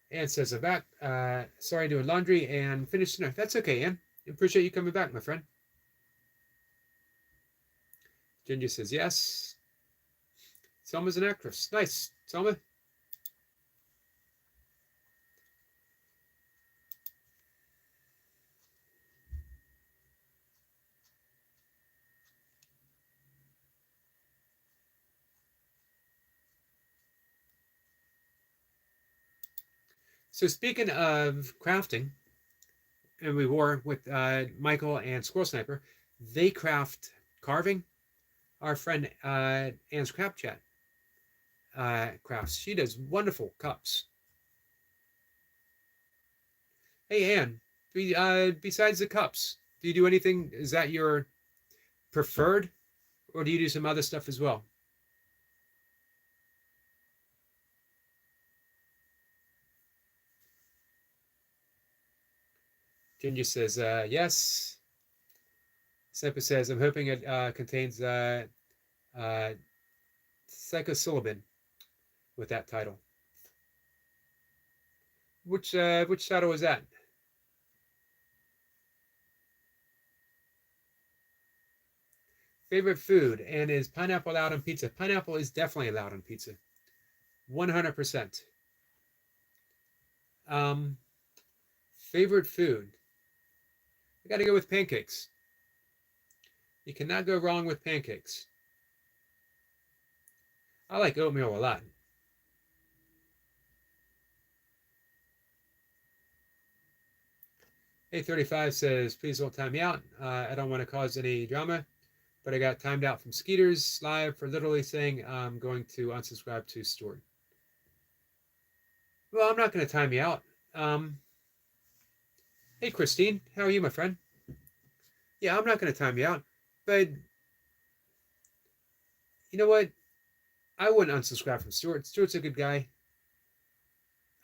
Ann says, I'm back. Sorry, doing laundry and finished dinner. That's okay, Ann. Appreciate you coming back, my friend. Ginger says, yes. Selma's an actress. Nice. Selma. So speaking of crafting, and we were with Michael and Squirrel Sniper, they craft carving. Our friend Ann's Crap Chat crafts. She does wonderful cups. Hey, Ann, besides the cups, do you do anything? Is that your preferred, or do you do some other stuff as well? Ginger says, yes. Sniper says, I'm hoping it contains psilocybin with that title. Which title was that? Favorite food, and is pineapple allowed on pizza? Pineapple is definitely allowed on pizza. 100%. Favorite food? I got to go with pancakes. You cannot go wrong with pancakes. I like oatmeal a lot. A35 says, please don't time me out. I don't want to cause any drama, but I got timed out from Skeeters Live for literally saying I'm going to unsubscribe to Stuart. Well, I'm not going to time you out. Hey, Christine, how are you, my friend? Yeah, I'm not going to time you out, but you know what? I wouldn't unsubscribe from Stuart. Stuart's a good guy.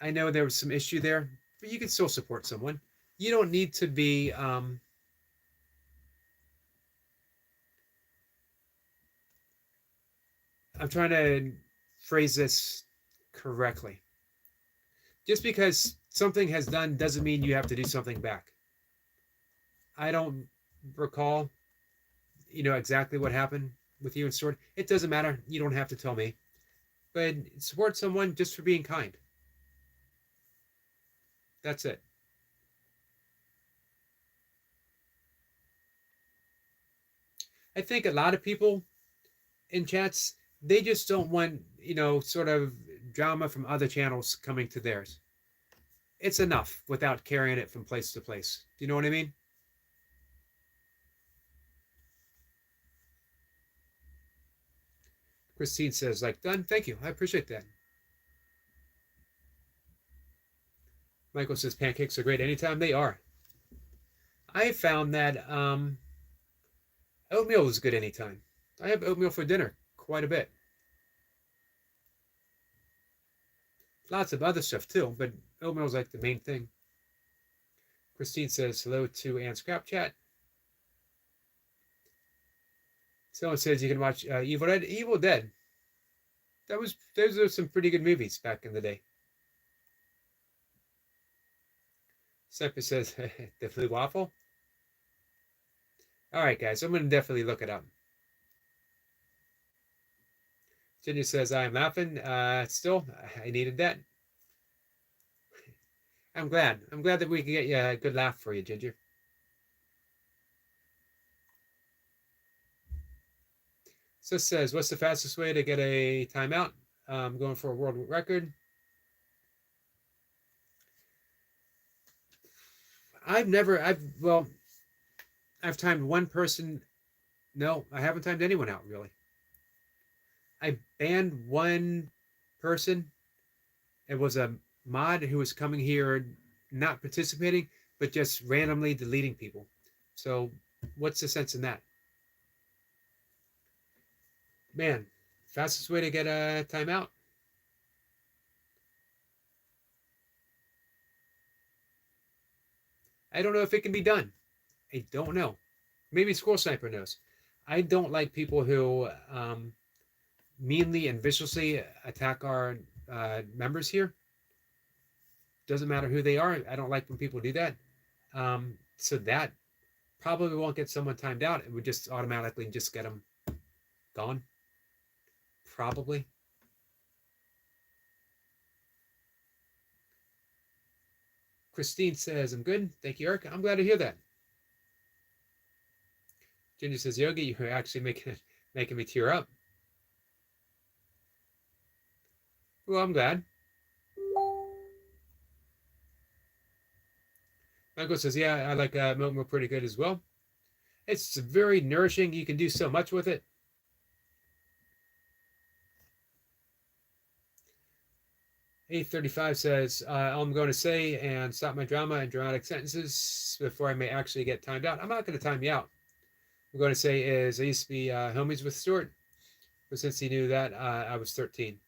I know there was some issue there, but you can still support someone. You don't need to be I'm trying to phrase this correctly. Just because something has done doesn't mean you have to do something back. I don't recall, exactly what happened with you and Stuart. It doesn't matter. You don't have to tell me. But support someone just for being kind. That's it. I think a lot of people in chats, they just don't want, sort of drama from other channels coming to theirs. It's enough without carrying it from place to place. Do you know what I mean? Christine says, like, done. Thank you. I appreciate that. Michael says, pancakes are great anytime. They are. I found that oatmeal is good anytime. I have oatmeal for dinner quite a bit. Lots of other stuff too, but oatmeal is like the main thing. Christine says hello to Ann Scrap Chat. Someone says you can watch Evil Dead. Evil Dead. Those are some pretty good movies back in the day. Sniper says the Blue Waffle. All right, guys, I'm going to definitely look it up. Ginger says, I'm laughing. Still, I needed that. I'm glad. I'm glad that we can get you a good laugh for you, Ginger. So says, what's the fastest way to get a timeout? I'm going for a world record. I've timed one person. No, I haven't timed anyone out, really. I banned one person. It was a mod who was coming here, not participating, but just randomly deleting people. So what's the sense in that? Man, fastest way to get a timeout. I don't know if it can be done. I don't know. Maybe Squirrel Sniper knows. I don't like people who meanly and viciously attack our members here. Doesn't matter who they are. I don't like when people do that. So that probably won't get someone timed out. It would just automatically just get them gone. Probably. Christine says, I'm good. Thank you, Eric. I'm glad to hear that. Ginger says, Yogi, you're actually making me tear up. Well, I'm glad. Michael says, yeah, I like milk pretty good as well. It's very nourishing. You can do so much with it. A35 says, all I'm going to say and stop my drama and dramatic sentences before I may actually get timed out. I'm not going to time you out. I'm going to say is I used to be homies with Stuart, but since he knew that, I was 13.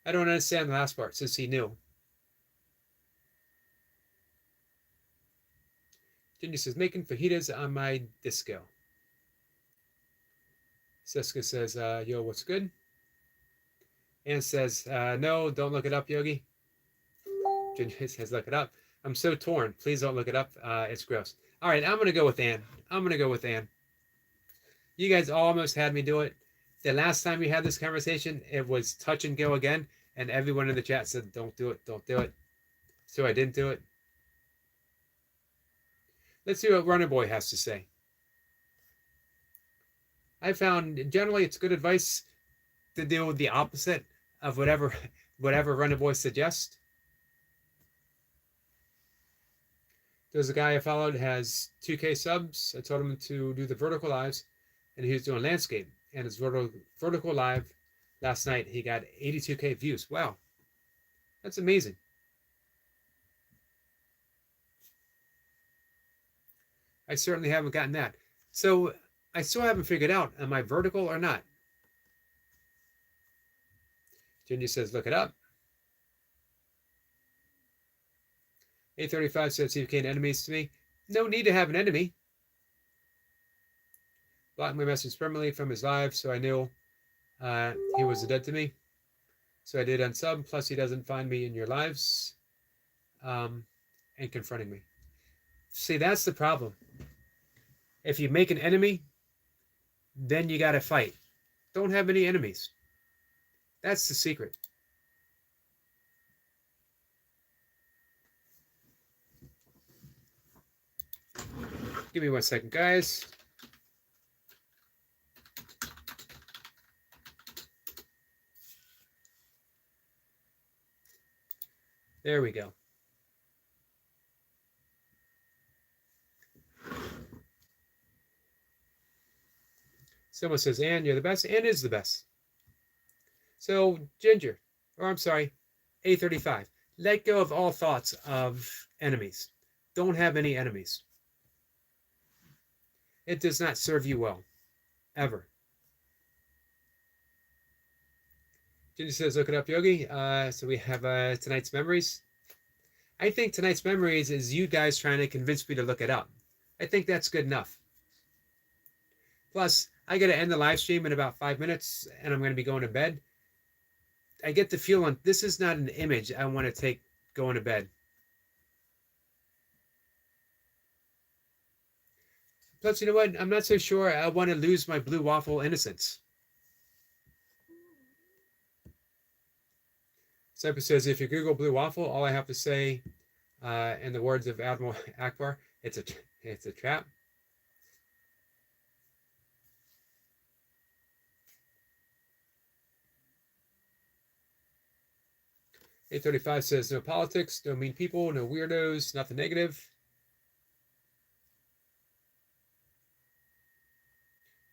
I don't understand the last part, since he knew. Ginger says, making fajitas on my disco. Seska says, yo, what's good? Ann says, no, don't look it up, Yogi. Ginger says, look it up. I'm so torn. Please don't look it up. It's gross. All right, I'm going to go with Ann. You guys almost had me do it. The last time we had this conversation, it was touch and go again, and everyone in the chat said, don't do it, don't do it. So I didn't do it. Let's see what Runner Boy has to say. I found generally it's good advice to do the opposite of whatever Runner Boy suggests. There's a guy I followed has 2K subs. I told him to do the vertical lives, and he was doing landscape. And his vertical live last night, he got 82K views. Wow, that's amazing. I certainly haven't gotten that. So I still haven't figured out, am I vertical or not? Ginger says, look it up. 835 says, he became enemies to me. No need to have an enemy. Blocked my message permanently from his live, so I knew he was dead to me. So I did unsub, plus he doesn't find me in your lives and confronting me. See, that's the problem. If you make an enemy, then you got to fight. Don't have any enemies. That's the secret. Give me 1 second, guys. There we go. Someone says, Ann, you're the best. Ann is the best. So, Ginger, or I'm sorry, A35, let go of all thoughts of enemies. Don't have any enemies. It does not serve you well, ever. Ginger says, look it up, Yogi. So we have tonight's memories. I think tonight's memories is you guys trying to convince me to look it up. I think that's good enough. Plus, I got to end the live stream in about 5 minutes, and I'm going to be going to bed. I get the feeling this is not an image I want to take going to bed. Plus, you know what? I'm not so sure I want to lose my blue waffle innocence. Cypher says, if you Google blue waffle, all I have to say, in the words of Admiral Akbar, it's a trap. A35 says, no politics, no mean people, no weirdos, nothing negative.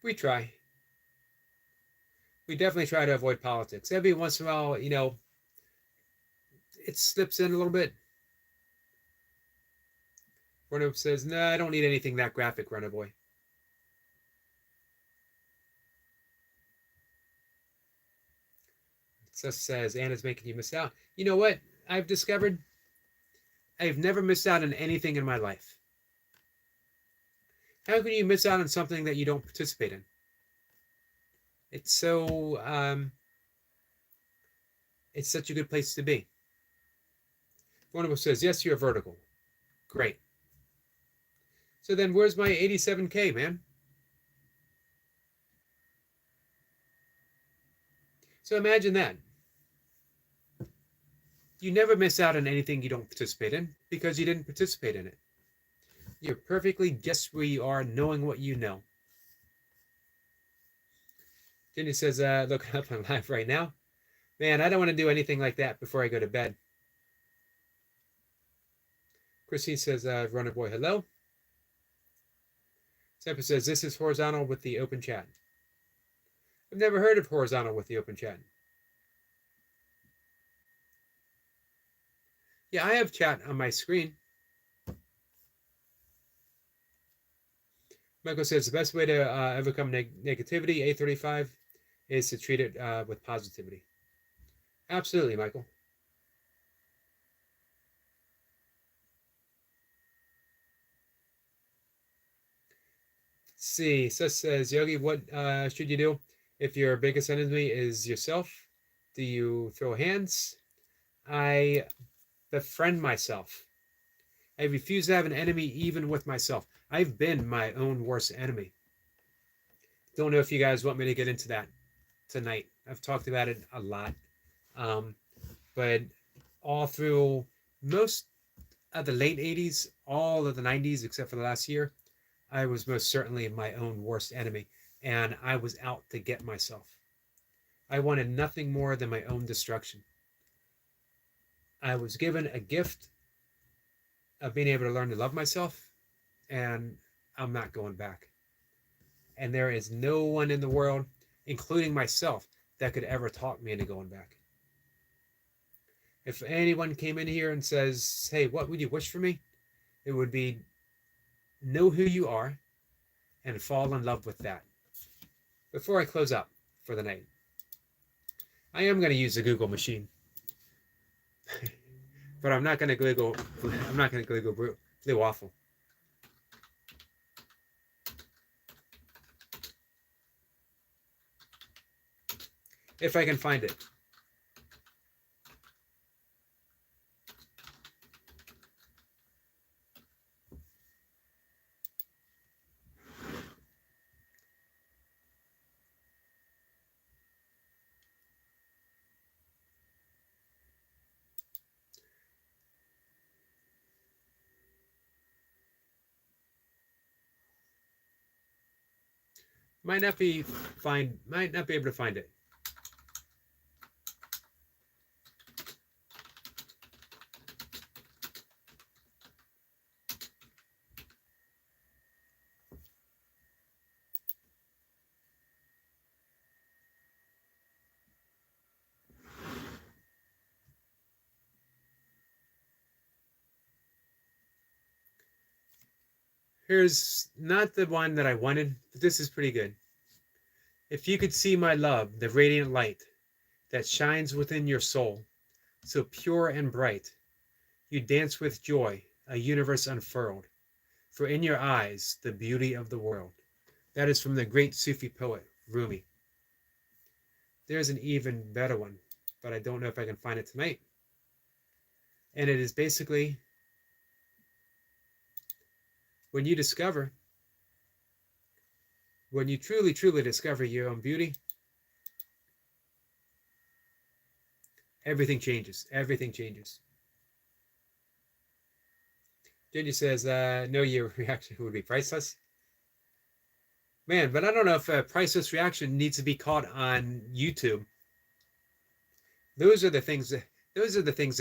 We try. We definitely try to avoid politics. Every once in a while, you know, it slips in a little bit. Runner says, no, I don't need anything that graphic, Runner Boy. Just says, Anna's making you miss out. You know what I've discovered? I've never missed out on anything in my life. How can you miss out on something that you don't participate in? It's so, it's such a good place to be. One says, yes, you're vertical. Great. So then where's my 87K, man? So imagine that. You never miss out on anything you don't participate in because you didn't participate in it. You're perfectly just where you are, knowing what you know. Jenny says, look up on live right now. Man, I don't want to do anything like that before I go to bed. Christine says, Runner Boy, hello. Semper says, this is horizontal with the open chat. I've never heard of horizontal with the open chat. Yeah, I have chat on my screen. Michael says, the best way to overcome negativity, A35, is to treat it with positivity. Absolutely, Michael. See, so says Yogi, what should you do if your biggest enemy is yourself? Do you throw hands? I befriend myself. I refuse to have an enemy even with myself. I've been my own worst enemy. Don't know if you guys want me to get into that tonight. I've talked about it a lot. Um, but all through most of the late 80s, all of the 90s, except for the last year, I was most certainly my own worst enemy. And I was out to get myself. I wanted nothing more than my own destruction. I was given a gift of being able to learn to love myself, and I'm not going back. And there is no one in the world, including myself, that could ever talk me into going back. If anyone came in here and says, hey, what would you wish for me? It would be know who you are and fall in love with that. Before I close up for the night, I am going to use the Google machine. But I'm not going to Google Blue Waffle. If I can find it. Might not be able to find it. Here's not the one that I wanted, but this is pretty good. If you could see my love, the radiant light that shines within your soul, so pure and bright, you dance with joy, a universe unfurled, for in your eyes the beauty of the world. That is from the great Sufi poet, Rumi. There's an even better one, but I don't know if I can find it tonight. And it is basically when you truly, truly discover your own beauty, everything changes. Everything changes. Ginger says, no, your reaction would be priceless. Man, but I don't know if a priceless reaction needs to be caught on YouTube. Those are the things that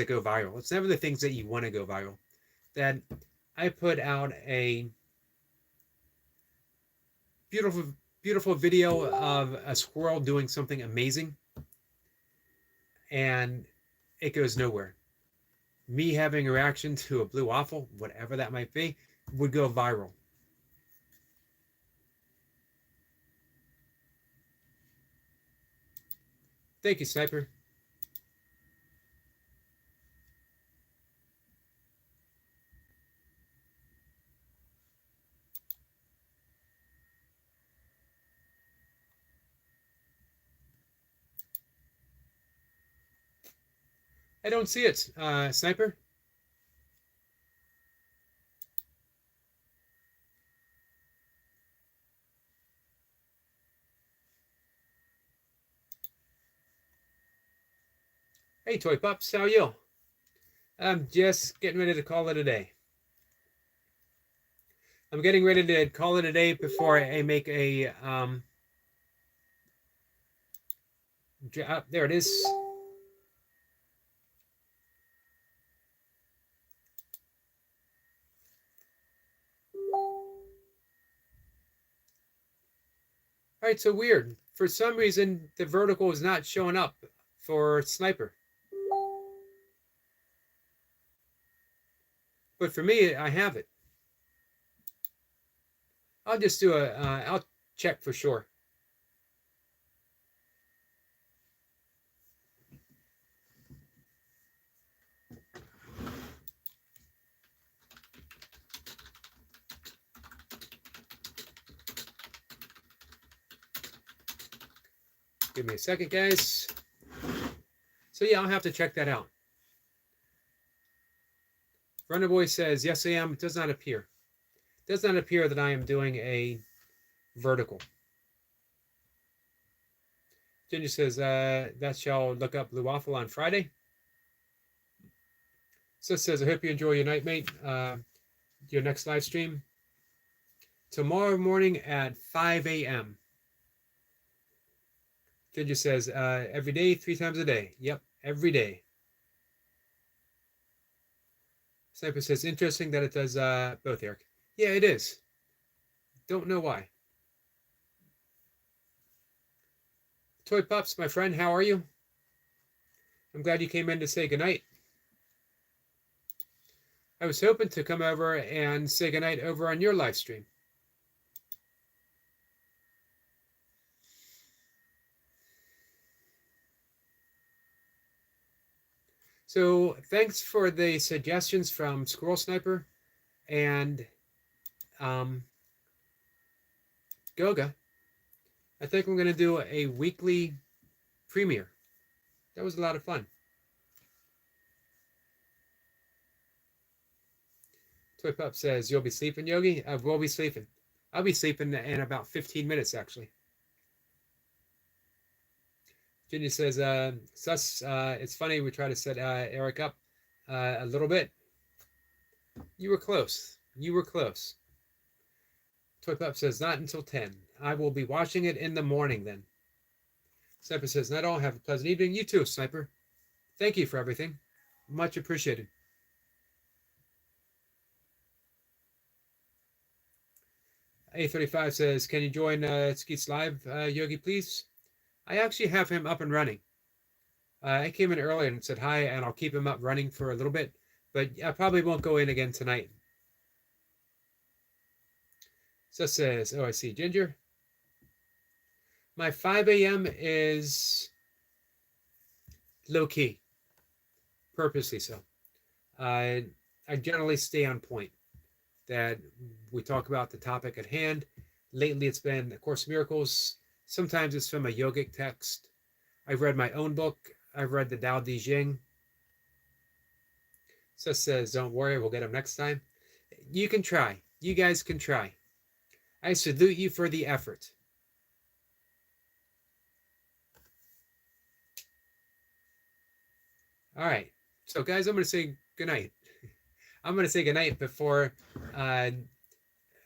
go viral. It's never the things that you want to go viral. That I put out a beautiful video of a squirrel doing something amazing, and it goes nowhere. Me having a reaction to a blue waffle, whatever that might be, would go viral. Thank you, Sniper. I don't see it, Sniper. Hey, Toy Pups, how are you? I'm just getting ready to call it a day. I'm getting ready to call it a day before I make a there it is. All right, so weird. For some reason, the vertical is not showing up for Sniper. But for me, I have it. I'll just do I'll check for sure. Give me a second, guys. So yeah, I'll have to check that out. Runner Boy says, yes, I am. It does not appear. It does not appear that I am doing a vertical. Ginger says, that shall look up Blue Waffle on Friday. Sis says, I hope you enjoy your night, mate. Your next live stream tomorrow morning at 5 a.m. Ginger says, every day, 3 times a day. Yep, every day. Sniper says, interesting that it does both, Eric. Yeah, it is. Don't know why. Toy Pups, my friend, how are you? I'm glad you came in to say goodnight. I was hoping to come over and say goodnight over on your live stream. So thanks for the suggestions from Squirrel Sniper and Goga. I think I'm going to do a weekly premiere. That was a lot of fun. Toy Pup says, you'll be sleeping, Yogi? I will be sleeping. I'll be sleeping in about 15 minutes, actually. Ginny says, Sus, it's funny, we try to set Eric up a little bit. You were close. You were close. Toy Pup says, not until 10. I will be watching it in the morning then. Sniper says, not all. Have a pleasant evening. You too, Sniper. Thank you for everything. Much appreciated. A35 says, can you join Skeet's live, Yogi, please? I actually have him up and running. I came in early and said hi, and I'll keep him up running for a little bit, but I probably won't go in again tonight. So says, oh, I see, Ginger. My 5 a.m. is low-key, purposely so. I generally stay on point, that we talk about the topic at hand. Lately, it's been A Course in Miracles. Sometimes it's from a yogic text. I've read my own book. I've read the Tao Te Ching. So says, don't worry, we'll get them next time. You can try. You guys can try. I salute you for the effort. All right. So, guys, I'm going to say goodnight. I'm going to say goodnight before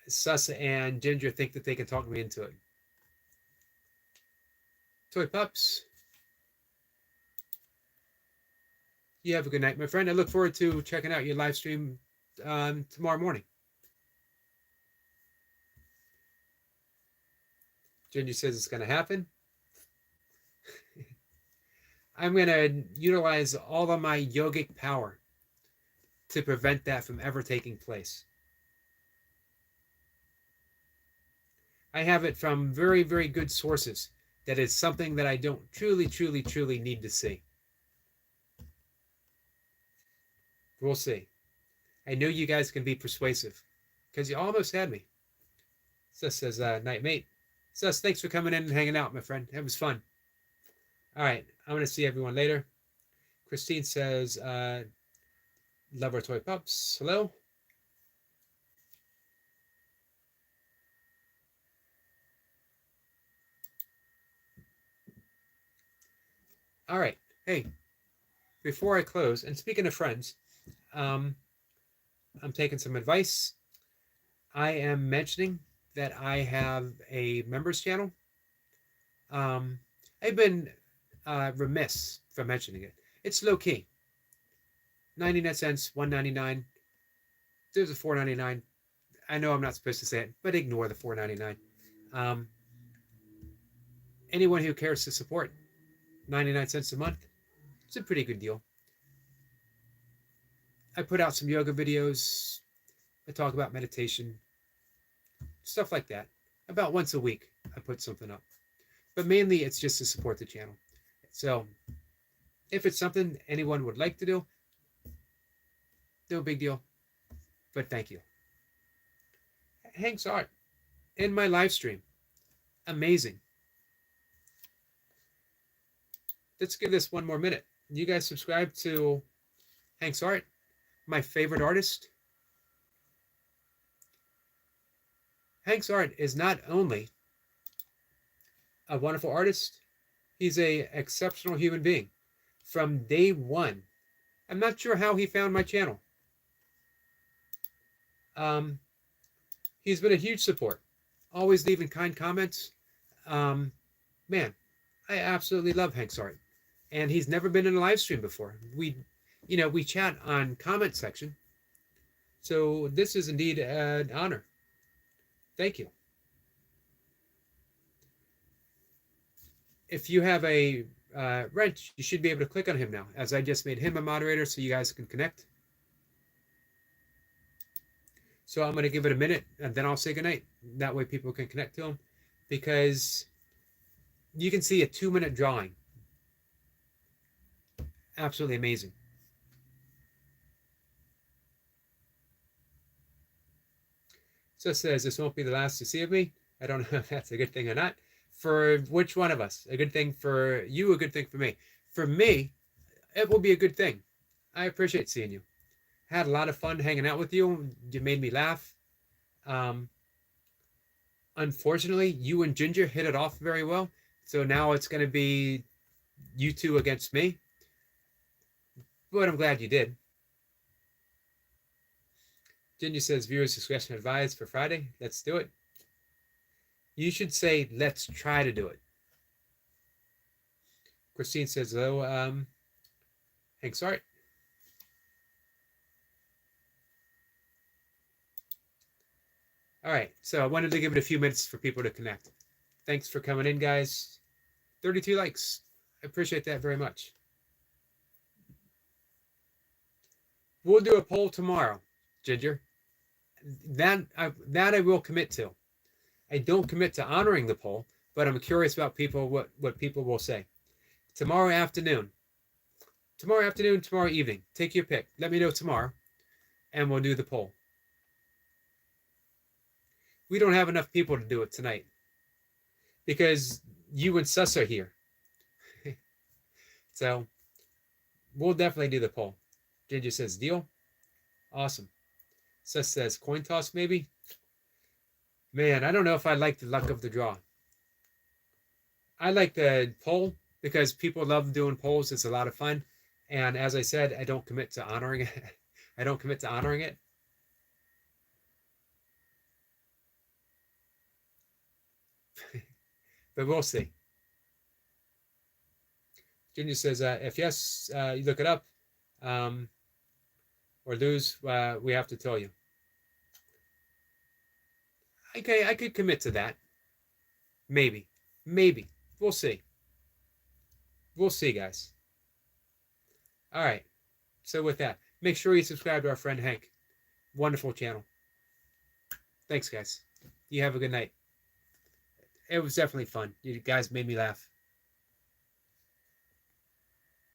Sus and Ginger think that they can talk me into it. Toy Pups, you have a good night, my friend. I look forward to checking out your live stream tomorrow morning. Ginger says it's going to happen. I'm going to utilize all of my yogic power to prevent that from ever taking place. I have it from very, very good sources that it's something that I don't truly, truly, truly need to see. We'll see. I know you guys can be persuasive because you almost had me. Sus says, night, mate. Sus, thanks for coming in and hanging out, my friend. It was fun. All right. I'm going to see everyone later. Christine says, love our toy pups. Hello. All right. Hey, before I close, and speaking of friends, I'm taking some advice. I am mentioning that I have a members channel. I've been remiss for mentioning it. It's low key. 99 cents, $1.99. There's a $4.99. I know I'm not supposed to say it, but ignore the $4.99. Anyone who cares to support 99 cents a month, it's a pretty good deal. I put out some yoga videos. I talk about meditation, stuff like that. About once a week, I put something up. But mainly, it's just to support the channel. So, if it's something anyone would like to do, no big deal. But thank you. Hank's art in my live stream. Amazing. let's give this one more minute. You guys subscribe to Hank's Art, my favorite artist. Hank's Art is not only a wonderful artist, he's an exceptional human being. From day one, I'm not sure how he found my channel. He's been a huge support, always leaving kind comments. Man, I absolutely love Hank's Art, and he's never been in a live stream before. We chat on comment section, so this is indeed an honor. Thank you. If you have a wrench, you should be able to click on him now, as I just made him a moderator so you guys can connect. So I'm going to give it a minute, and then I'll say goodnight. That way people can connect to him, because you can see a 2-minute drawing. Absolutely amazing. So it says, this won't be the last to see of me. I don't know if that's a good thing or not. For which one of us? A good thing for you, a good thing for me? For me, it will be a good thing. I appreciate seeing you. Had a lot of fun hanging out with you. You made me laugh. Unfortunately, you and Ginger hit it off very well. So now it's going to be you two against me. But I'm glad you did. Ginger says, viewers discretion advised for Friday. Let's do it. You should say, let's try to do it. Christine says, hello, Hank's Art. All right, so I wanted to give it a few minutes for people to connect. Thanks for coming in, guys. 32 likes. I appreciate that very much. We'll do a poll tomorrow, Ginger. That I will commit to. I don't commit to honoring the poll, but I'm curious about what people will say. Tomorrow afternoon, tomorrow evening, take your pick. Let me know tomorrow, and we'll do the poll. We don't have enough people to do it tonight, because you and Sus are here. So we'll definitely do the poll. Ginger says, deal. Awesome. Sus says, coin toss maybe? Man, I don't know if I like the luck of the draw. I like the poll because people love doing polls. It's a lot of fun. And as I said, I don't commit to honoring it. I don't commit to honoring it. But we'll see. Ginger says, if yes, you look it up, or lose, we have to tell you. Okay, I could commit to that. Maybe. We'll see. We'll see, guys. All right. So with that, make sure you subscribe to our friend Hank. Wonderful channel. Thanks, guys. You have a good night. It was definitely fun. You guys made me laugh.